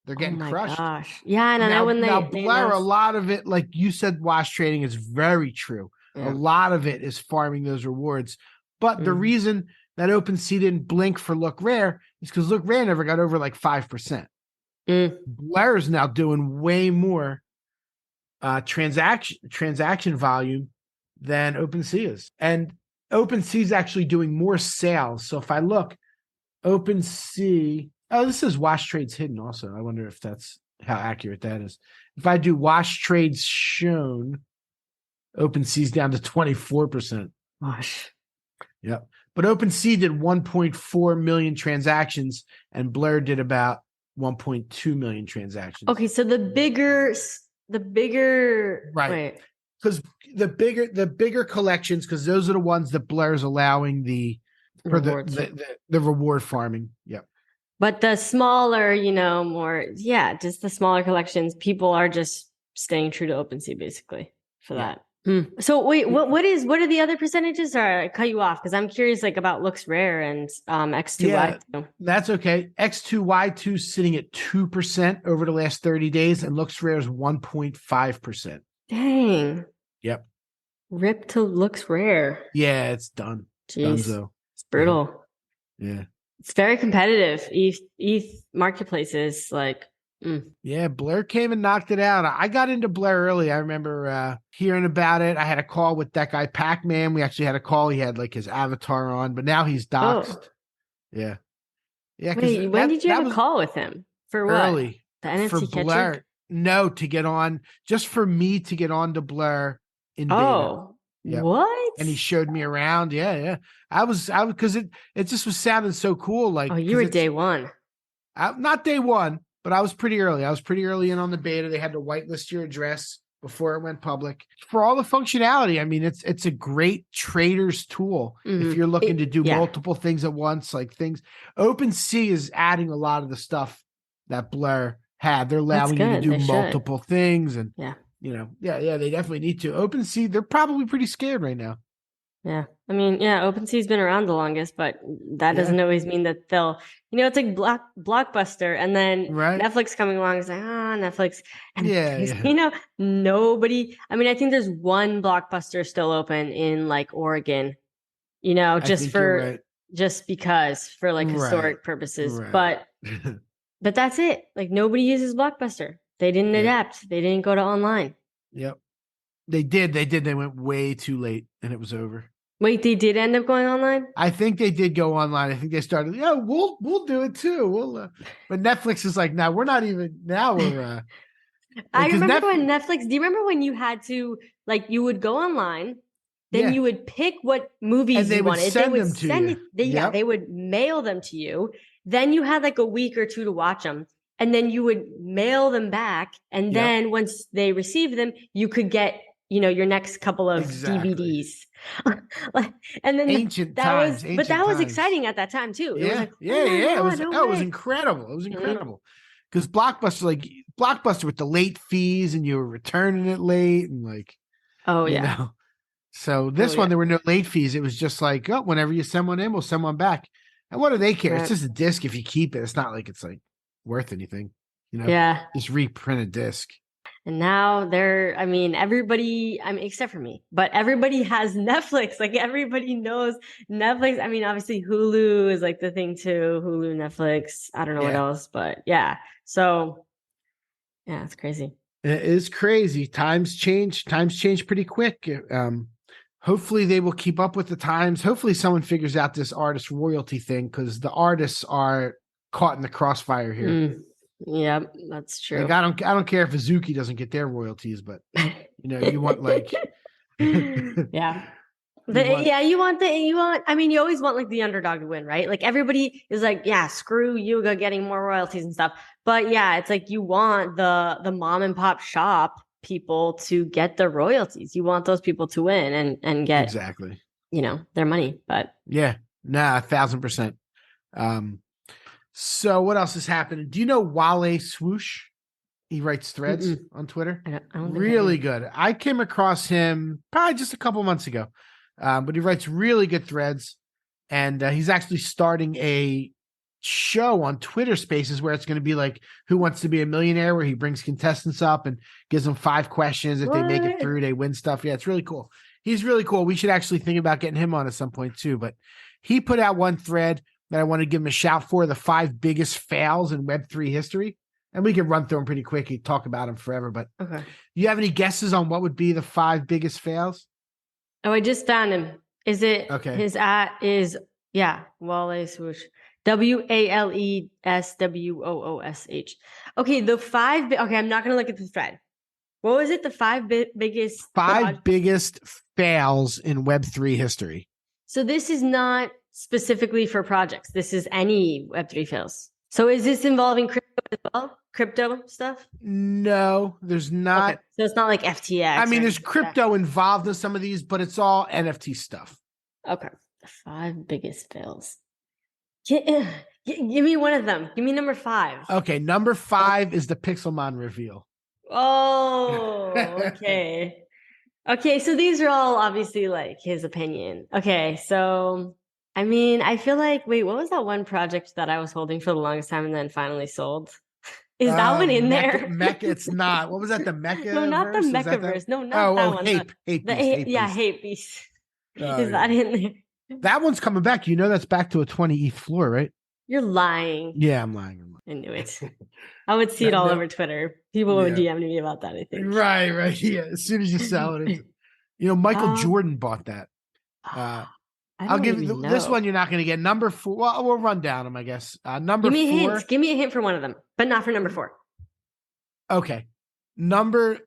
They're getting crushed. Gosh. Yeah, and now when Blur, a lot of it, like you said, wash trading is very true. Yeah. A lot of it is farming those rewards. But the reason that OpenSea didn't blink for Look Rare is because Look Rare never got over like 5%. Blur is now doing way more transaction volume than OpenSea is. And OpenSea is actually doing more sales. So if I look, OpenSea, this is Wash Trades hidden also. I wonder if that's how accurate that is. If I do Wash Trades shown, OpenSea's down to 24%. Gosh. Yep. But OpenSea did 1.4 million transactions and Blur did about 1.2 million transactions. Okay, so the bigger right. Wait. Because the bigger collections, because those are the ones that Blur is allowing the reward farming. Yep. But the smaller, just the smaller collections, people are just staying true to OpenSea basically for that. So wait, what are the other percentages? Sorry, I cut you off because I'm curious like about Looks Rare and X2Y2. Yeah, that's okay. X2Y2 sitting at 2% over the last 30 days and Looks Rare is 1.5%. Dang. Yep. Rip to Looks Rare. Yeah, it's done. Jeez. It's brutal. Yeah. It's very competitive. ETH marketplaces like Yeah, Blur came and knocked it out. I got into Blur early. I remember hearing about it. I had a call with that guy, Pac-Man. We actually had a call. He had like his avatar on, but now he's doxxed. Oh. Yeah. Yeah. Wait, when did you have a call with him? For what? Early. The NFT for Blur. No, to get on, just for me to get on to Blur in beta. Oh, yep. What? And he showed me around. Yeah. I was because it just was sounding so cool. Like, oh, you were day one. Not day one. But I was pretty early. I was pretty early in on the beta. They had to whitelist your address before it went public. For all the functionality, I mean, it's a great trader's tool if you're looking to do multiple things at once, like things. OpenSea is adding a lot of the stuff that Blur had. They're allowing you to do multiple things, and yeah, they definitely need to. OpenSea, they're probably pretty scared right now. Yeah. I mean, yeah, OpenSea's been around the longest, but that doesn't always mean that they'll, it's like Blockbuster, and then Netflix coming along is like, Netflix. And nobody, I mean, I think there's one Blockbuster still open in like Oregon, just because for like historic purposes. But that's it. Like nobody uses Blockbuster. They didn't adapt. They didn't go to online. Yep. They did. They went way too late and it was over. Wait, they did end up going online? I think they did go online. I think they started, we'll do it too. But Netflix is like, we're not even, now we're, I remember when Netflix, do you remember when you had to, like, you would go online, then you would pick what movies you wanted. They would send it. They would mail them to you. Then you had like a week or two to watch them. And then you would mail them back. And then once they received them, you could get, your next couple of DVDs. And then that was exciting at that time too. It was like, it was incredible. It was incredible. Because Blockbuster with the late fees and you were returning it late and like, So this one, there were no late fees. It was just like, whenever you send one in, we'll send one back. And what do they care? It's just a disc. If you keep it, it's not like it's like worth anything, just reprint a disc. And now everybody, except for me, but everybody has Netflix. Like everybody knows Netflix. I mean, obviously Hulu is like the thing too. Hulu, Netflix. I don't know what else, but yeah. So yeah, it's crazy. It is crazy. Times change pretty quick. Hopefully they will keep up with the times. Hopefully someone figures out this artist royalty thing, because the artists are caught in the crossfire here. Yeah, that's true. Like, I don't care if Azuki doesn't get their royalties, but you want like yeah. You always want like the underdog to win, right? Like everybody is like, screw Yuga getting more royalties and stuff. But it's like you want the mom and pop shop people to get the royalties. You want those people to win and get exactly, their money. But 1,000%. So what else is happening? Do you know Wale.Swoosh? He writes threads on Twitter. I don't really good. I came across him probably just a couple months ago, but he writes really good threads. And he's actually starting a show on Twitter Spaces where it's going to be like Who Wants to Be a Millionaire, where he brings contestants up and gives them 5 questions. If they make it through, they win stuff. Yeah, it's really cool. He's really cool. We should actually think about getting him on at some point too. But he put out one thread that I want to give him a shout for: the 5 biggest fails in Web3 history. And we can run through them pretty quick. You talk about them forever, but do you have any guesses on what would be the 5 biggest fails? Oh, I just found him. Is it his is Wale.Swoosh. WALESWOOSH. Okay, the 5 I'm not gonna look at the thread. What was it? The 5 biggest biggest fails in Web3 history. So this is not specifically for projects. This is any Web3 fails. So is this involving crypto as well? Crypto stuff? No, there's not. Okay. So it's not like FTX. I mean, there's crypto involved in some of these, but it's all NFT stuff. Okay. The 5 biggest fails. Give me one of them. Give me number 5. Okay. Number 5 is the Pixelmon reveal. Oh, okay. Okay. So these are all obviously like his opinion. Okay. So, I mean, I feel like, wait, what was that one project that I was holding for the longest time and then finally sold? Is that one in there? Mecha, it's not. What was that? The Mecha? No, not the Mechaverse. No, not that one. Hate Beast. Hate Beast. Is that in there? That one's coming back. You know that's back to a 20 ETH floor, right? You're lying. Yeah, I'm lying. I knew it. I would see it all over Twitter. People would DM me about that, I think. Right. Yeah, as soon as you sell it. Michael Jordan bought that. I'll give you this one. You're not going to get number 4. Well, we'll run down them, I guess. Number 4. Hints. Give me a hint for one of them, but not for number 4. Okay. Number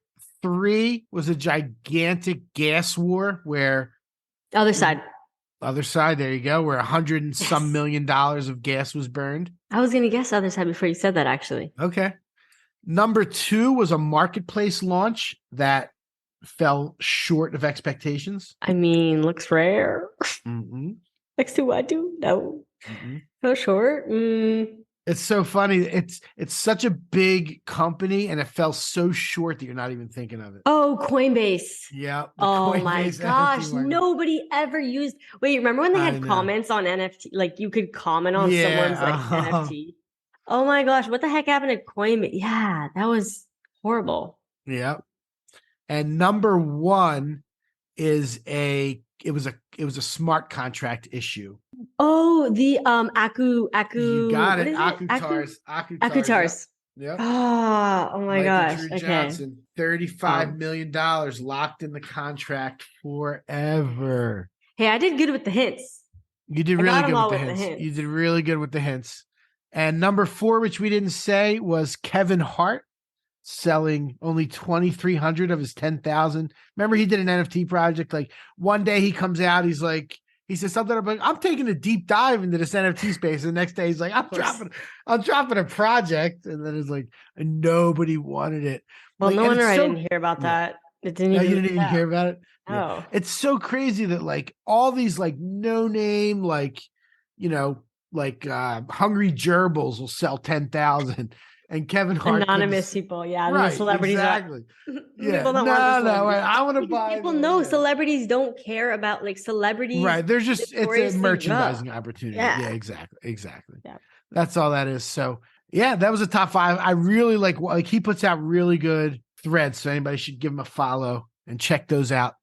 3 was a gigantic gas war where Other side. There you go. Where $100 and some million of gas was burned. I was going to guess other side before you said that, actually. Okay. Number 2 was a marketplace launch that fell short of expectations. I mean, looks rare. Mm-hmm. Next to what? No. Mm-hmm. Fell short. It's so funny. It's such a big company, and it fell so short that you're not even thinking of it. Oh, Coinbase. Yeah. Oh my Coinbase gosh. NFT market. Nobody ever used. Wait, remember when they I had know. comments on NFT? Like you could comment on Yeah, someone's like NFT. Oh my gosh. What the heck happened to Coinbase? Yeah, that was horrible. Yeah. And number one is it was a smart contract issue. Oh, the Aku. You got What it. is Akutars. Akutars. Yep. Ah, oh my Michael gosh. Drew Okay. Johnson, $35 million locked in the contract forever. Hey, I did good with the hints. You did I really got 'em good all with the with the hints. hints. You did really good with the hints. And number 4, which we didn't say, was Kevin Hart selling only 2,300 of his 10,000. Remember, he did an NFT project. Like one day he comes out, he says something about, I'm taking a deep dive into this NFT space. And the next day he's like, I'm dropping a project. And then it's like, and nobody wanted it. Well, like, no wonder I didn't hear about that. It didn't no, even. you didn't even hear about it. Oh, Yeah. It's so crazy that like all these like no name, like, Hungry Gerbils will sell 10,000 and Kevin Hart anonymous people. Yeah, right, the celebrities. exactly. Yeah, People don't no, want the no, I want to because buy. people know celebrities don't care about like celebrities. Right, there's just it's a notoriously merchandising rough. opportunity. Yeah. Yeah, exactly. Yeah. That's all that is. So yeah, that was a top 5. I really like he puts out really good threads, so anybody should give him a follow and check those out.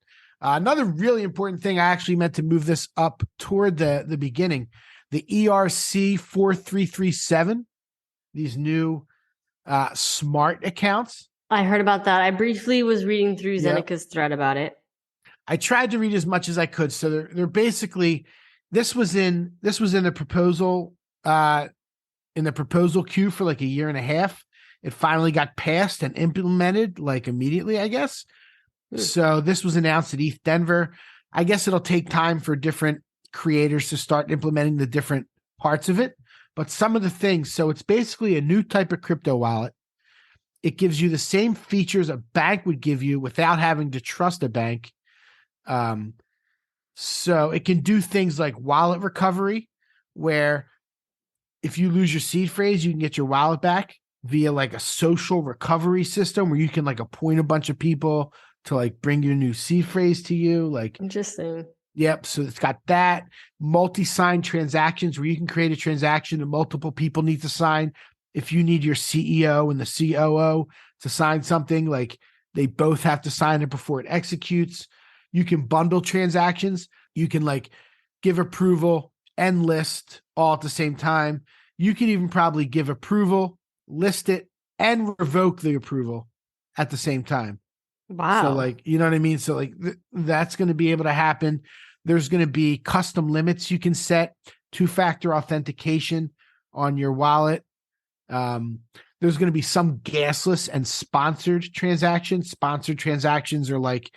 Another really important thing, I actually meant to move this up toward the beginning. The ERC 4337, these new smart accounts. I heard about that. I briefly was reading through Yep. Zenika's thread about it. I tried to read as much as I could. So they're basically this was in the proposal queue for like a year and a half. It finally got passed and implemented like immediately, I guess. So this was announced at ETH Denver. I guess it'll take time for different creators to start implementing the different parts of it. But some of the things, so it's basically a new type of crypto wallet. It gives you the same features a bank would give you without having to trust a bank. So it can do things like wallet recovery, where if you lose your seed phrase, you can get your wallet back via like a social recovery system where you can like appoint a bunch of people to like bring your new seed phrase to you. Like, Interesting. yep. So it's got that multi-sign transactions where you can create a transaction and multiple people need to sign. If you need your CEO and the COO to sign something, like they both have to sign it before it executes. You can bundle transactions. You can like give approval and list all at the same time. You can even probably give approval, list it, and revoke the approval at the same time. Wow. So like, you know what I mean? So like that's going to be able to happen. There's going to be custom limits you can set, 2-factor authentication on your wallet. There's going to be some gasless and sponsored transactions. Sponsored transactions are like,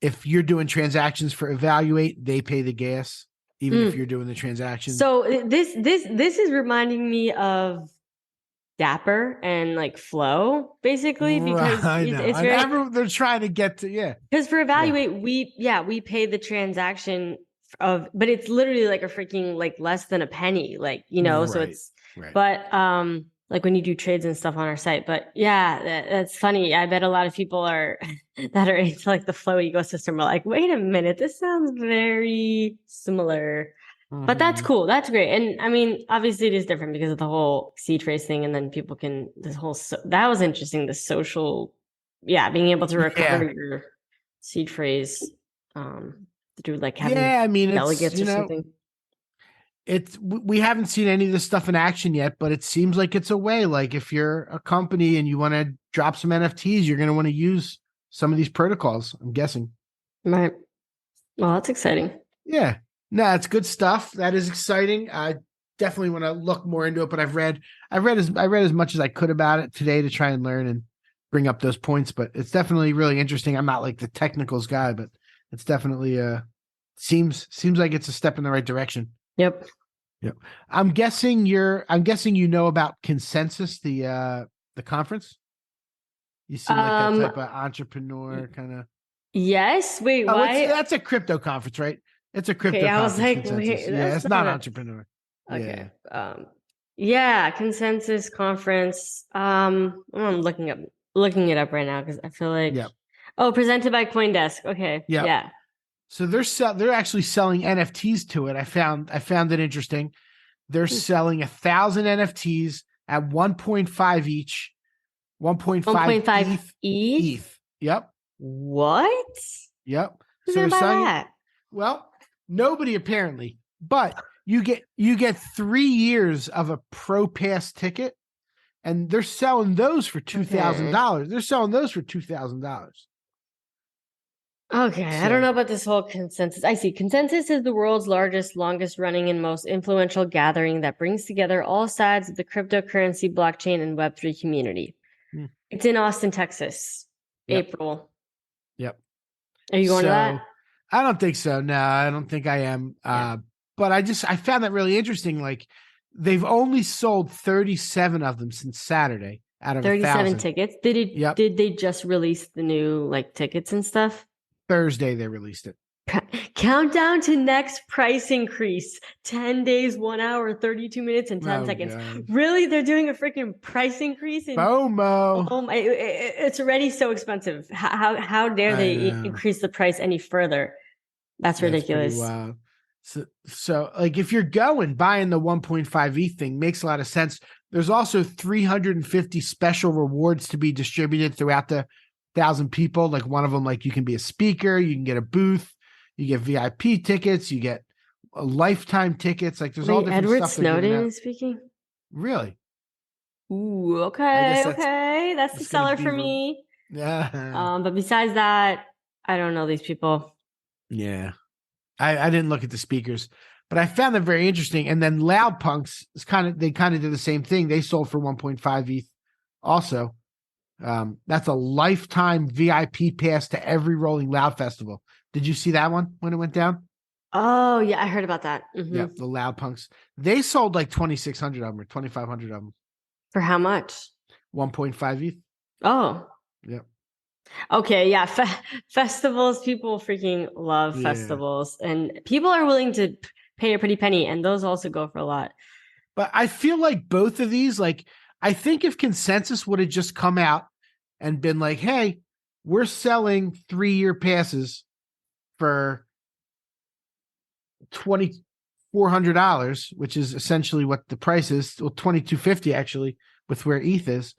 if you're doing transactions for Evaluate, they pay the gas, even if you're doing the transaction. So this is reminding me of Dapper and like Flow, basically, because Right, it's very. they're trying to get to Because for Evaluate, we pay the transaction of, but it's literally like a freaking like less than a penny, like so Right, it's. right. But like when you do trades and stuff on our site. But yeah, that's funny. I bet a lot of people are that are into like the Flow ecosystem are like, wait a minute, this sounds very similar. But that's cool. That's great. And I mean, obviously it is different because of the whole seed phrase thing. And then people can, that was interesting. The social, being able to recover your seed phrase through like having delegates or something. We haven't seen any of this stuff in action yet, but it seems like it's a way. Like if you're a company and you want to drop some NFTs, you're going to want to use some of these protocols, I'm guessing. Right. Well, that's exciting. Yeah. No, it's good stuff. That is exciting. I definitely want to look more into it, but I read as much as I could about it today to try and learn and bring up those points, but it's definitely really interesting. I'm not like the technicals guy, but it's definitely seems like it's a step in the right direction. Yep. I'm guessing you know about Consensus, the conference. You seem like that type of entrepreneur kind of. Yes. Wait, why? That's a crypto conference, right? It's a crypto conference. I was like, Consensus. wait, It's not entrepreneur. Okay. Yeah. Yeah, consensus conference. I'm looking it up right now because I feel like Yep. oh, presented by Coindesk. Okay. Yep. Yeah. So they're actually selling NFTs to it. I found it interesting. They're selling 1,000 NFTs at 1.5 each, 1.5 1.5 ETH. ETH. Yep. What? Yep. Who's So gonna they're buy selling that? well, nobody apparently, but you get 3 years of a Pro Pass ticket, and they're selling those for $2,000. They're selling those for $2,000. Okay, I don't know about this whole consensus. I see. Consensus is the world's largest, longest running, and most influential gathering that brings together all sides of the cryptocurrency, blockchain, and Web3 community. Hmm. It's in Austin, Texas, Yep. April. Yep. Are you going to that? I don't think so. No, I don't think I am. Yeah. But I found that really interesting. Like, they've only sold 37 of them since Saturday out of 37 1,000. tickets. Did they just release the new tickets and stuff? Thursday they released it. Countdown to next price increase. 10 days, 1 hour, 32 minutes, and 10 seconds. God. Really? They're doing a freaking price increase? FOMO. Oh my, it's already so expensive. How dare they increase the price any further? That's ridiculous. Wow. So like, if you're buying the 1.5 ETH thing, makes a lot of sense. There's also 350 special rewards to be distributed throughout the 1,000 people. Like, one of them, like, you can be a speaker, you can get a booth, you get VIP tickets, you get lifetime tickets. Like, there's all different Edward stuff. Snowden is speaking? Really? Ooh, okay. That's the seller for me. Yeah. But besides that, I don't know these people. Yeah. I didn't look at the speakers, but I found them very interesting. And then LoudPunx is they kind of did the same thing. They sold for 1.5 ETH also. That's a lifetime VIP pass to every Rolling Loud festival. Did you see that one when it went down? Oh, yeah, I heard about that. Mm-hmm. Yeah, the LoudPunx. They sold like 2,600 of them or 2,500 of them. For how much? 1.5 ETH. Oh. Yep. Okay, yeah. Festivals, people freaking love festivals. And people are willing to pay a pretty penny. And those also go for a lot. But I feel like both of these, like, I think if Consensus would have just come out and been like, hey, we're selling 3-year passes for $2,400, which is essentially what the price is, well, $2,250 actually, with where ETH is,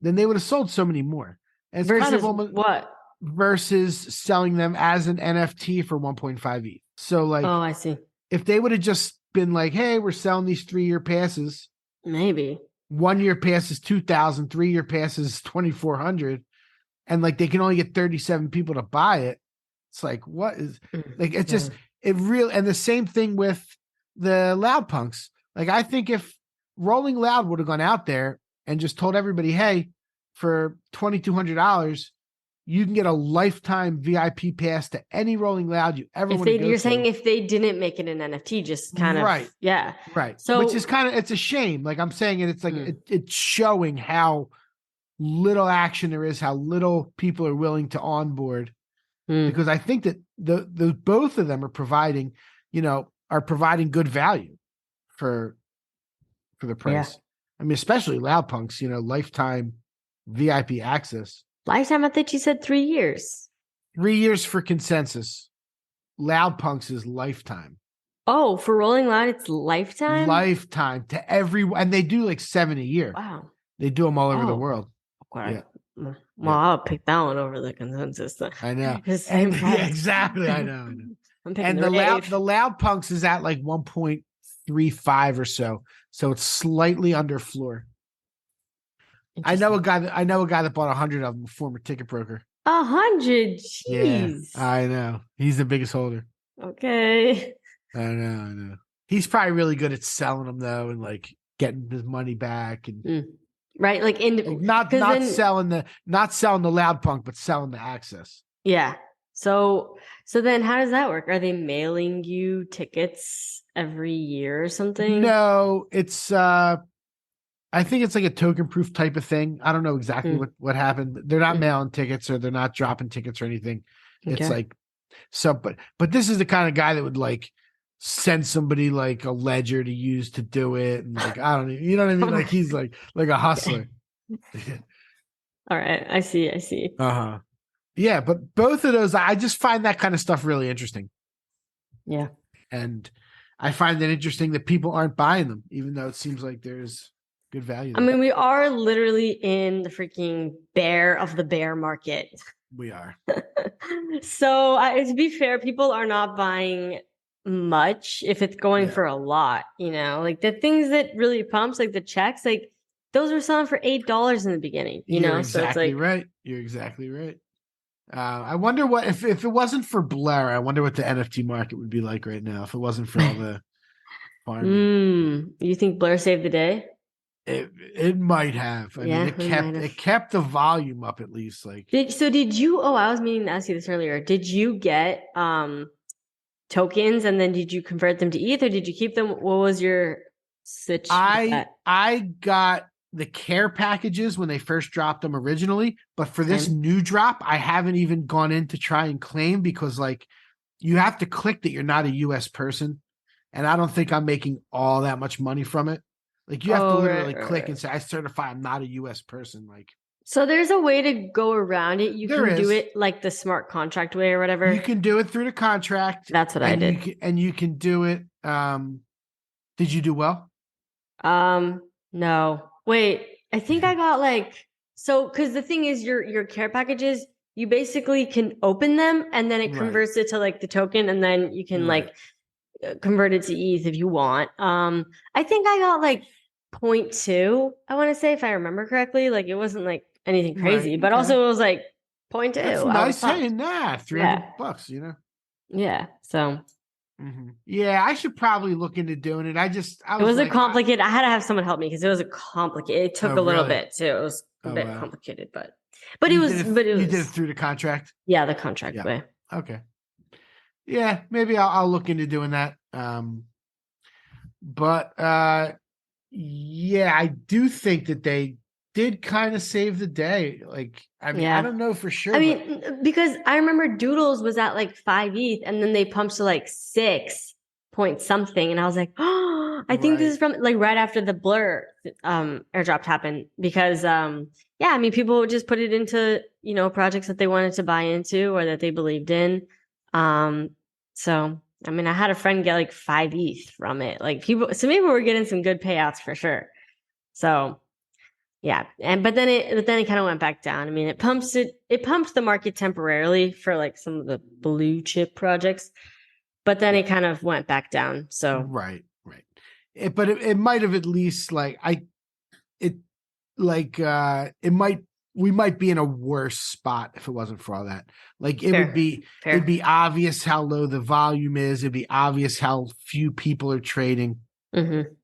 then they would have sold so many more. And it's versus kind of almost what? Versus selling them as an NFT for 1.5 ETH. So, like, oh, I see. If they would have just been like, hey, we're selling these 3-year passes. Maybe. 1-year pass is 2,000, 3-year pass is 2,400, and like they can only get 37 people to buy it. It's like, what is like? It's just and the same thing with the LoudPunx. Like, I think if Rolling Loud would have gone out there and just told everybody, hey, for $2,200, you can get a lifetime VIP pass to any Rolling Loud you ever want to go to. You're saying if they didn't make it an NFT, just kind of right. So, which is kind of, it's a shame. Like, I'm saying it's like it's showing how little action there is, how little people are willing to onboard. Because I think that the both of them are providing good value for the price. Yeah. I mean, especially LoudPunx, lifetime VIP access. Lifetime, I think you said 3 years. 3 years for Consensus. LoudPunx is lifetime. Oh, for Rolling Loud, it's lifetime? Lifetime to everyone. And they do like 7 a year. Wow. They do them all over the world. Okay. Yeah. Well, I'll pick that one over the Consensus. I know. Yeah, exactly. I know. I'm picking and the LoudPunx is at like 1.35 or so. So it's slightly under floor. I know a guy that bought 100 of them, a former ticket broker. 100? Jeez. Yeah, I know. He's the biggest holder. Okay. I know. He's probably really good at selling them though, and like getting his money back and right, like not selling the LoudPunx, but selling the access. Yeah. So then how does that work? Are they mailing you tickets every year or something? No, it's I think it's like a token proof type of thing. I don't know exactly what happened. They're not mailing tickets or they're not dropping tickets or anything. Okay. It's like, so, but this is the kind of guy that would like send somebody like a ledger to use to do it, and like I don't, you know what I mean? Like he's like a hustler. All right, I see. Yeah, but both of those, I just find that kind of stuff really interesting. Yeah, and I find it interesting that people aren't buying them, even though it seems like there's good value there. I mean, we are literally in the freaking bear of the bear market. We are. So to be fair, people are not buying much if it's going for a lot, like the things that really pumps, like the checks, like those were selling for $8 in the beginning, You're so it's like, right. You're exactly right. I wonder what if it wasn't for Blur, I wonder what the NFT market would be like right now if it wasn't for all the farming. You think Blur saved the day? It might have. I mean, it kept the volume up at least. Like, did you? Oh, I was meaning to ask you this earlier. Did you get tokens and then did you convert them to ETH or did you keep them? What was your situation? I got the care packages when they first dropped them originally, but for this new drop, I haven't even gone in to try and claim because like you have to click that you're not a US person, and I don't think I'm making all that much money from it. Like you have to literally click and say, I certify I'm not a US person. Like, so there's a way to go around it. You can do it like the smart contract way or whatever. You can do it through the contract. That's what I did. And you can do it. Did you do well? No. Wait, I think I got because the thing is your care packages, you basically can open them and then it converts it to like the token and then you can convert it to ETH if you want. I think I got 0.2, I want to say, if I remember correctly. Like it wasn't like anything crazy, but also it was like 0.2. That's nice saying that. $300, Yeah. So yeah, I should probably look into doing it. It was a complicated. I had to have someone help me because it was a complicated. It took a little bit too. It was a bit complicated, but it was. You did it through the contract. Yeah, the contract way. Okay. Yeah, maybe I'll look into doing that. But yeah, I do think that they did kind of save the day. Like, I mean, I don't know for sure. I mean, because I remember Doodles was at 5 ETH and then they pumped to 6 point something. And I was like, oh, I think this is from right after the Blur airdrop happened. Because, I mean, people would just put it into, projects that they wanted to buy into or that they believed in. So, I mean, I had a friend get 5 ETH from it. People were getting some good payouts for sure. So, yeah, but then it kind of went back down. I mean, it pumped the market temporarily for some of the blue chip projects, but then it kind of went back down. So right. But it might have at least we might be in a worse spot if it wasn't for all that. It'd be obvious how low the volume is. It'd be obvious how few people are trading. But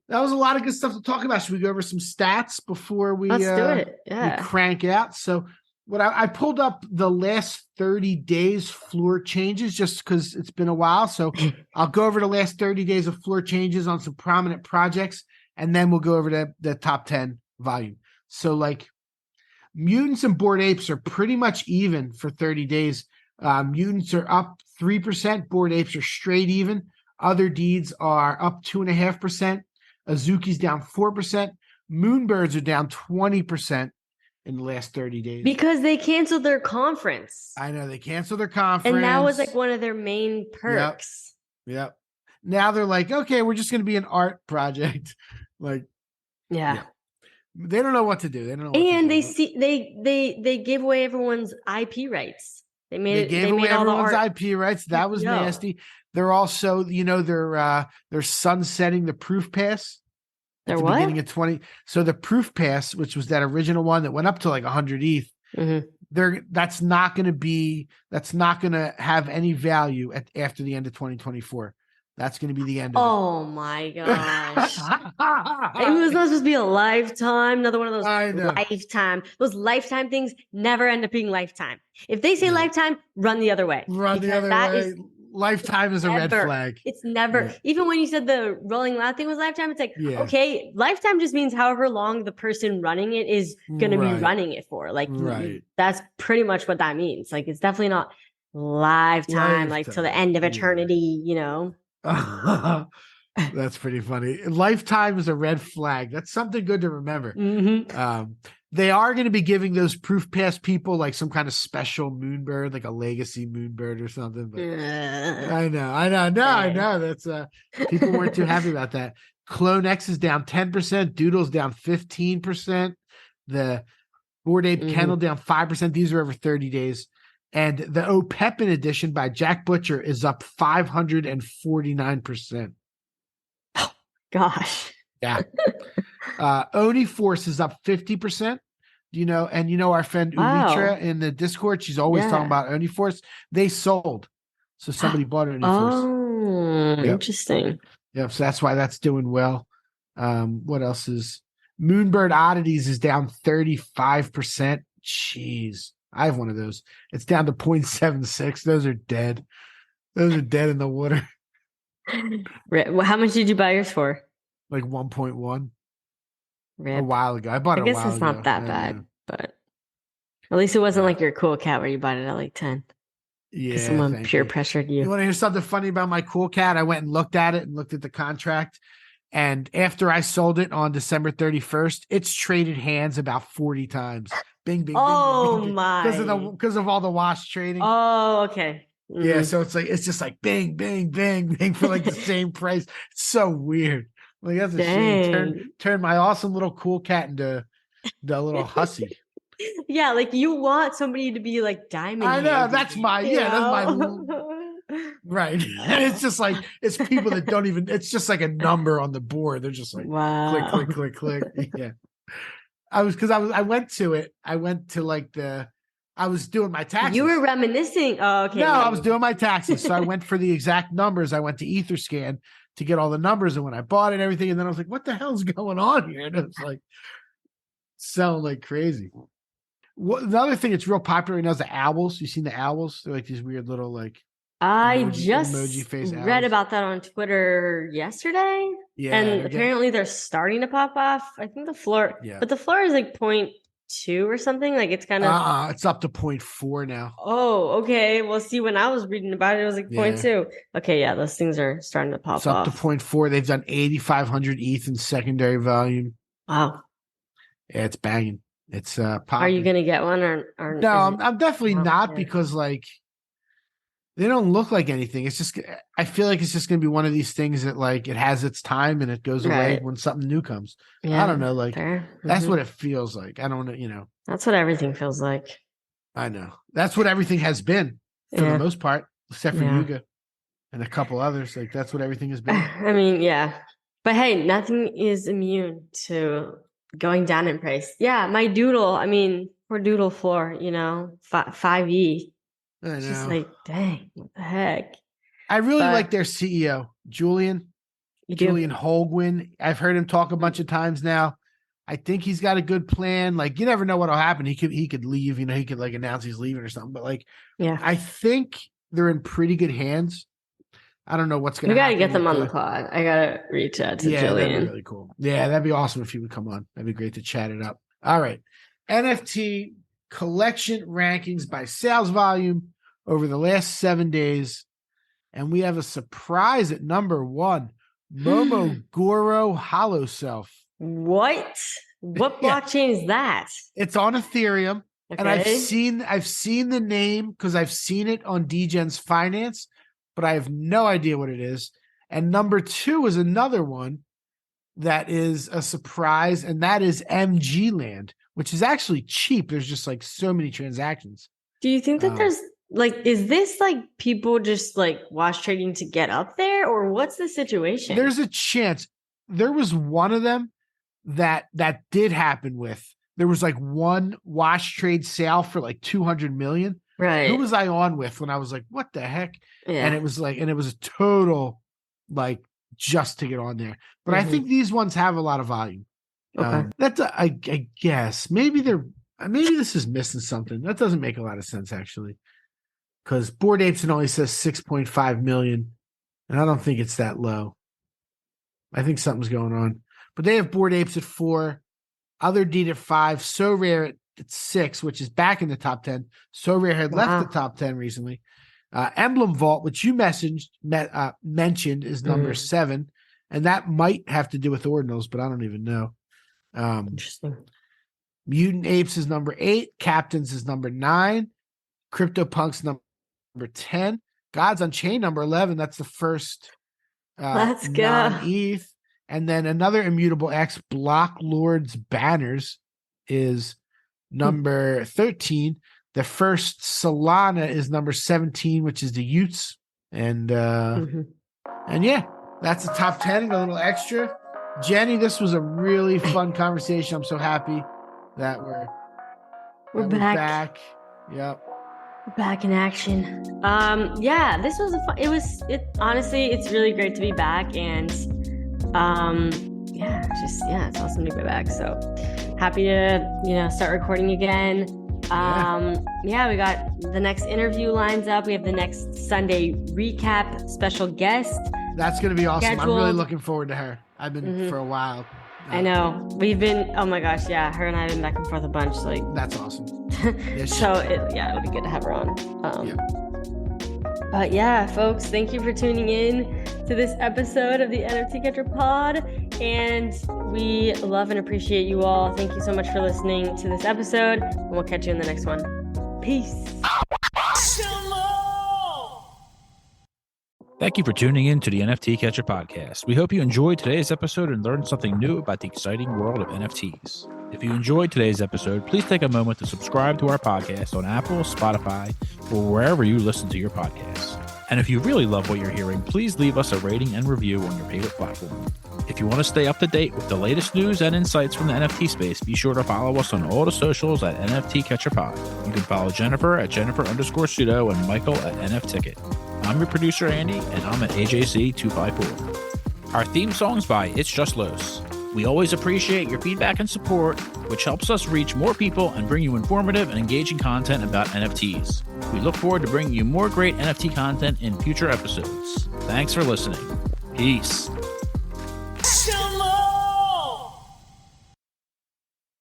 that was a lot of good stuff to talk about. Should we go over some stats before we, Let's do it. Yeah. We crank out? So what I pulled up the last 30 days floor changes just because it's been a while. So I'll go over the last 30 days of floor changes on some prominent projects, and then we'll go over the top 10 volume. So Mutants and Bored Apes are pretty much even for 30 days. Mutants are up 3%. Bored Apes are straight even. Other Deeds are up 2.5%. Azuki's down 4%. Moonbirds are down 20% in the last 30 days. Because they canceled their conference. I know, they canceled their conference. And that was one of their main perks. Yep. Now they're okay, we're just going to be an art project. Yeah. They don't know what to do. They don't know. And they gave away everyone's IP rights. They gave away all everyone's the art. IP rights. That was nasty. They're also, they're sunsetting the Proof Pass. They're what? Beginning of 20. So the Proof Pass, which was that original one that went up to 100 ETH, that's not going to have any value after the end of 2024. That's going to be the end of it. Oh my gosh. It was not supposed to be a lifetime. Another one of those lifetime. Those lifetime things never end up being lifetime. If they say lifetime, run the other way. Run the other way. Lifetime is a red flag. It's never. Even when you said the Rolling Loud thing was lifetime, it's okay, lifetime just means however long the person running it is going to be running it for. That's pretty much what that means. It's definitely not lifetime, like till the end of eternity, you know. That's pretty funny. Lifetime is a red flag. That's something good to remember. They are going to be giving those proof pass people like some kind of special moonbird, like a legacy moonbird or something. But I know. That's people weren't too happy about that. Clone X is down 10%. Doodle's down 15%. The Bored Ape Kennel down 5%. These are over 30 days. And the Opepin edition by Jack Butcher is up 549%. Gosh. Yeah. Oni Force is up 50%. Our friend Ulitra in the Discord, she's always talking about Oni Force. They sold. So somebody bought Oni Force. Oh, interesting. Yep. So that's why that's doing well. What else is Moonbird Oddities is down 35%. Jeez. I have one of those. It's down to 0.76. Those are dead. Those are dead in the water. How much did you buy yours for? Like 1.1. Rip. A while ago. I bought it a while ago. I guess it's not that bad, but at least it wasn't like your cool cat where you bought it at like 10. Yeah. Someone peer pressured you. You want to hear something funny about my cool cat? I went and looked at it and looked at the contract. And after I sold it on December 31st, it's traded hands about 40 times. Bing, bing, oh, bing, bing, my. Because of all the wash trading. Oh, okay. Yeah, so it's just like bing, bing, bing, bing for like the same price. It's so weird. Like that's a shame. Turn my awesome little cool cat into the little hussy. Yeah, like you want somebody to be like diamond. I know that's my right. And it's just like it's people that don't even. It's just like a number on the board. They're just like wow. click, click, click, click. Yeah. I went to I was doing my taxes. You were reminiscing. Oh, okay. No, I was doing my taxes. So I went for the exact numbers. I went to Etherscan to get all the numbers. And when I bought it and everything, and then I was like, what the hell's going on here? And it was like selling like crazy. The other thing that's real popular right now is the owls. You seen the owls? They're like these weird little like I just read about that on Twitter yesterday. Yeah. And apparently they're starting to pop off. I think the floor, but the floor is like 0.2 or something. Like it's kind of it's up to 0.4 now. Oh, okay. Well, see, when I was reading about it, it was like 0.2. Okay, yeah, those things are starting to pop off. It's up to 0.4. They've done 8,500 ETH in secondary volume. Wow. Yeah, it's banging. It's popping. Are you gonna get one or no? I'm definitely not because like they don't look like anything. It's just I feel like it's just gonna be one of these things that like it has its time and it goes away when something new comes. Yeah, I don't know. Like that's what it feels like. I don't know. That's what everything feels like. I know. That's what everything has been for the most part, except for Yuga and a couple others. Like that's what everything has been. I mean, yeah, but hey, nothing is immune to going down in price. Yeah, my doodle. I mean, for doodle floor, 5E. It's just like, dang, what the heck? I really like their CEO, Julian. Julian Holguin. I've heard him talk a bunch of times now. I think he's got a good plan. Like, you never know what'll happen. He could leave. He could like announce he's leaving or something. But like, I think they're in pretty good hands. I don't know what's going to happen. We got to get them on the pod. I got to reach out to Julian. That'd be really cool. Yeah, that'd be awesome if he would come on. That'd be great to chat it up. All right. NFT collection rankings by sales volume over the last 7 days. And we have a surprise at number 1, Momogoro Hollow Self. What blockchain is that? It's on Ethereum. Okay. And I've seen the name because I've seen it on DGen's Finance, but I have no idea what it is. And number 2 is another one that is a surprise, and that is MG Land, which is actually cheap. There's just like so many transactions. Do you think that there's like, is this like people just like wash trading to get up there, or what's the situation? There's a chance. There was one of them that did happen with. There was like one wash trade sale for like 200 million. Right. Who was I on with when I was like, what the heck? Yeah. And it was a total like just to get on there. But I think these ones have a lot of volume. Okay. I guess maybe this is missing something. That doesn't make a lot of sense actually. Because Bored Apes only says 6.5 million. And I don't think it's that low. I think something's going on. But they have Bored Apes at 4, Other Deed at 5, So Rare at 6, which is back in the top 10. So Rare had left the top 10 recently. Emblem Vault, which you mentioned, is number 7, and that might have to do with Ordinals, but I don't even know. Interesting. Mutant Apes is number 8. Captains is number 9. CryptoPunks number 10. Gods Unchained number 11. That's the first Let's go. non-ETH. And then another Immutable X, Block Lord's Banners, is number 13. The first Solana is number 17, which is the Utes. And yeah, that's the top 10, a little extra. Jenny, this was a really fun conversation. I'm so happy that we're back. Yep. We're back in action. Yeah, this was honestly, it's really great to be back, and it's awesome to be back. So happy to, start recording again. We got the next interview lines up. We have the next Sunday recap special guest. That's going to be awesome. scheduled. I'm really looking forward to her. I've been for a while. I know. We've been, oh my gosh, yeah. Her and I have been back and forth a bunch. Like, that's awesome. So it'll be good to have her on. But yeah, folks, thank you for tuning in to this episode of the NFT Catcher Pod. And we love and appreciate you all. Thank you so much for listening to this episode. And we'll catch you in the next one. Peace. Thank you for tuning in to the NFT Catcher Podcast. We hope you enjoyed today's episode and learned something new about the exciting world of NFTs. If you enjoyed today's episode, please take a moment to subscribe to our podcast on Apple, Spotify, or wherever you listen to your podcasts. And if you really love what you're hearing, please leave us a rating and review on your favorite platform. If you want to stay up to date with the latest news and insights from the NFT space, be sure to follow us on all the socials at NFT Catcher Pod. You can follow Jennifer at Jennifer_pseudo and Michael at NFTicket. I'm your producer, Andy, and I'm at AJC254. Our theme song's by It's Just Los. We always appreciate your feedback and support, which helps us reach more people and bring you informative and engaging content about NFTs. We look forward to bringing you more great NFT content in future episodes. Thanks for listening. Peace.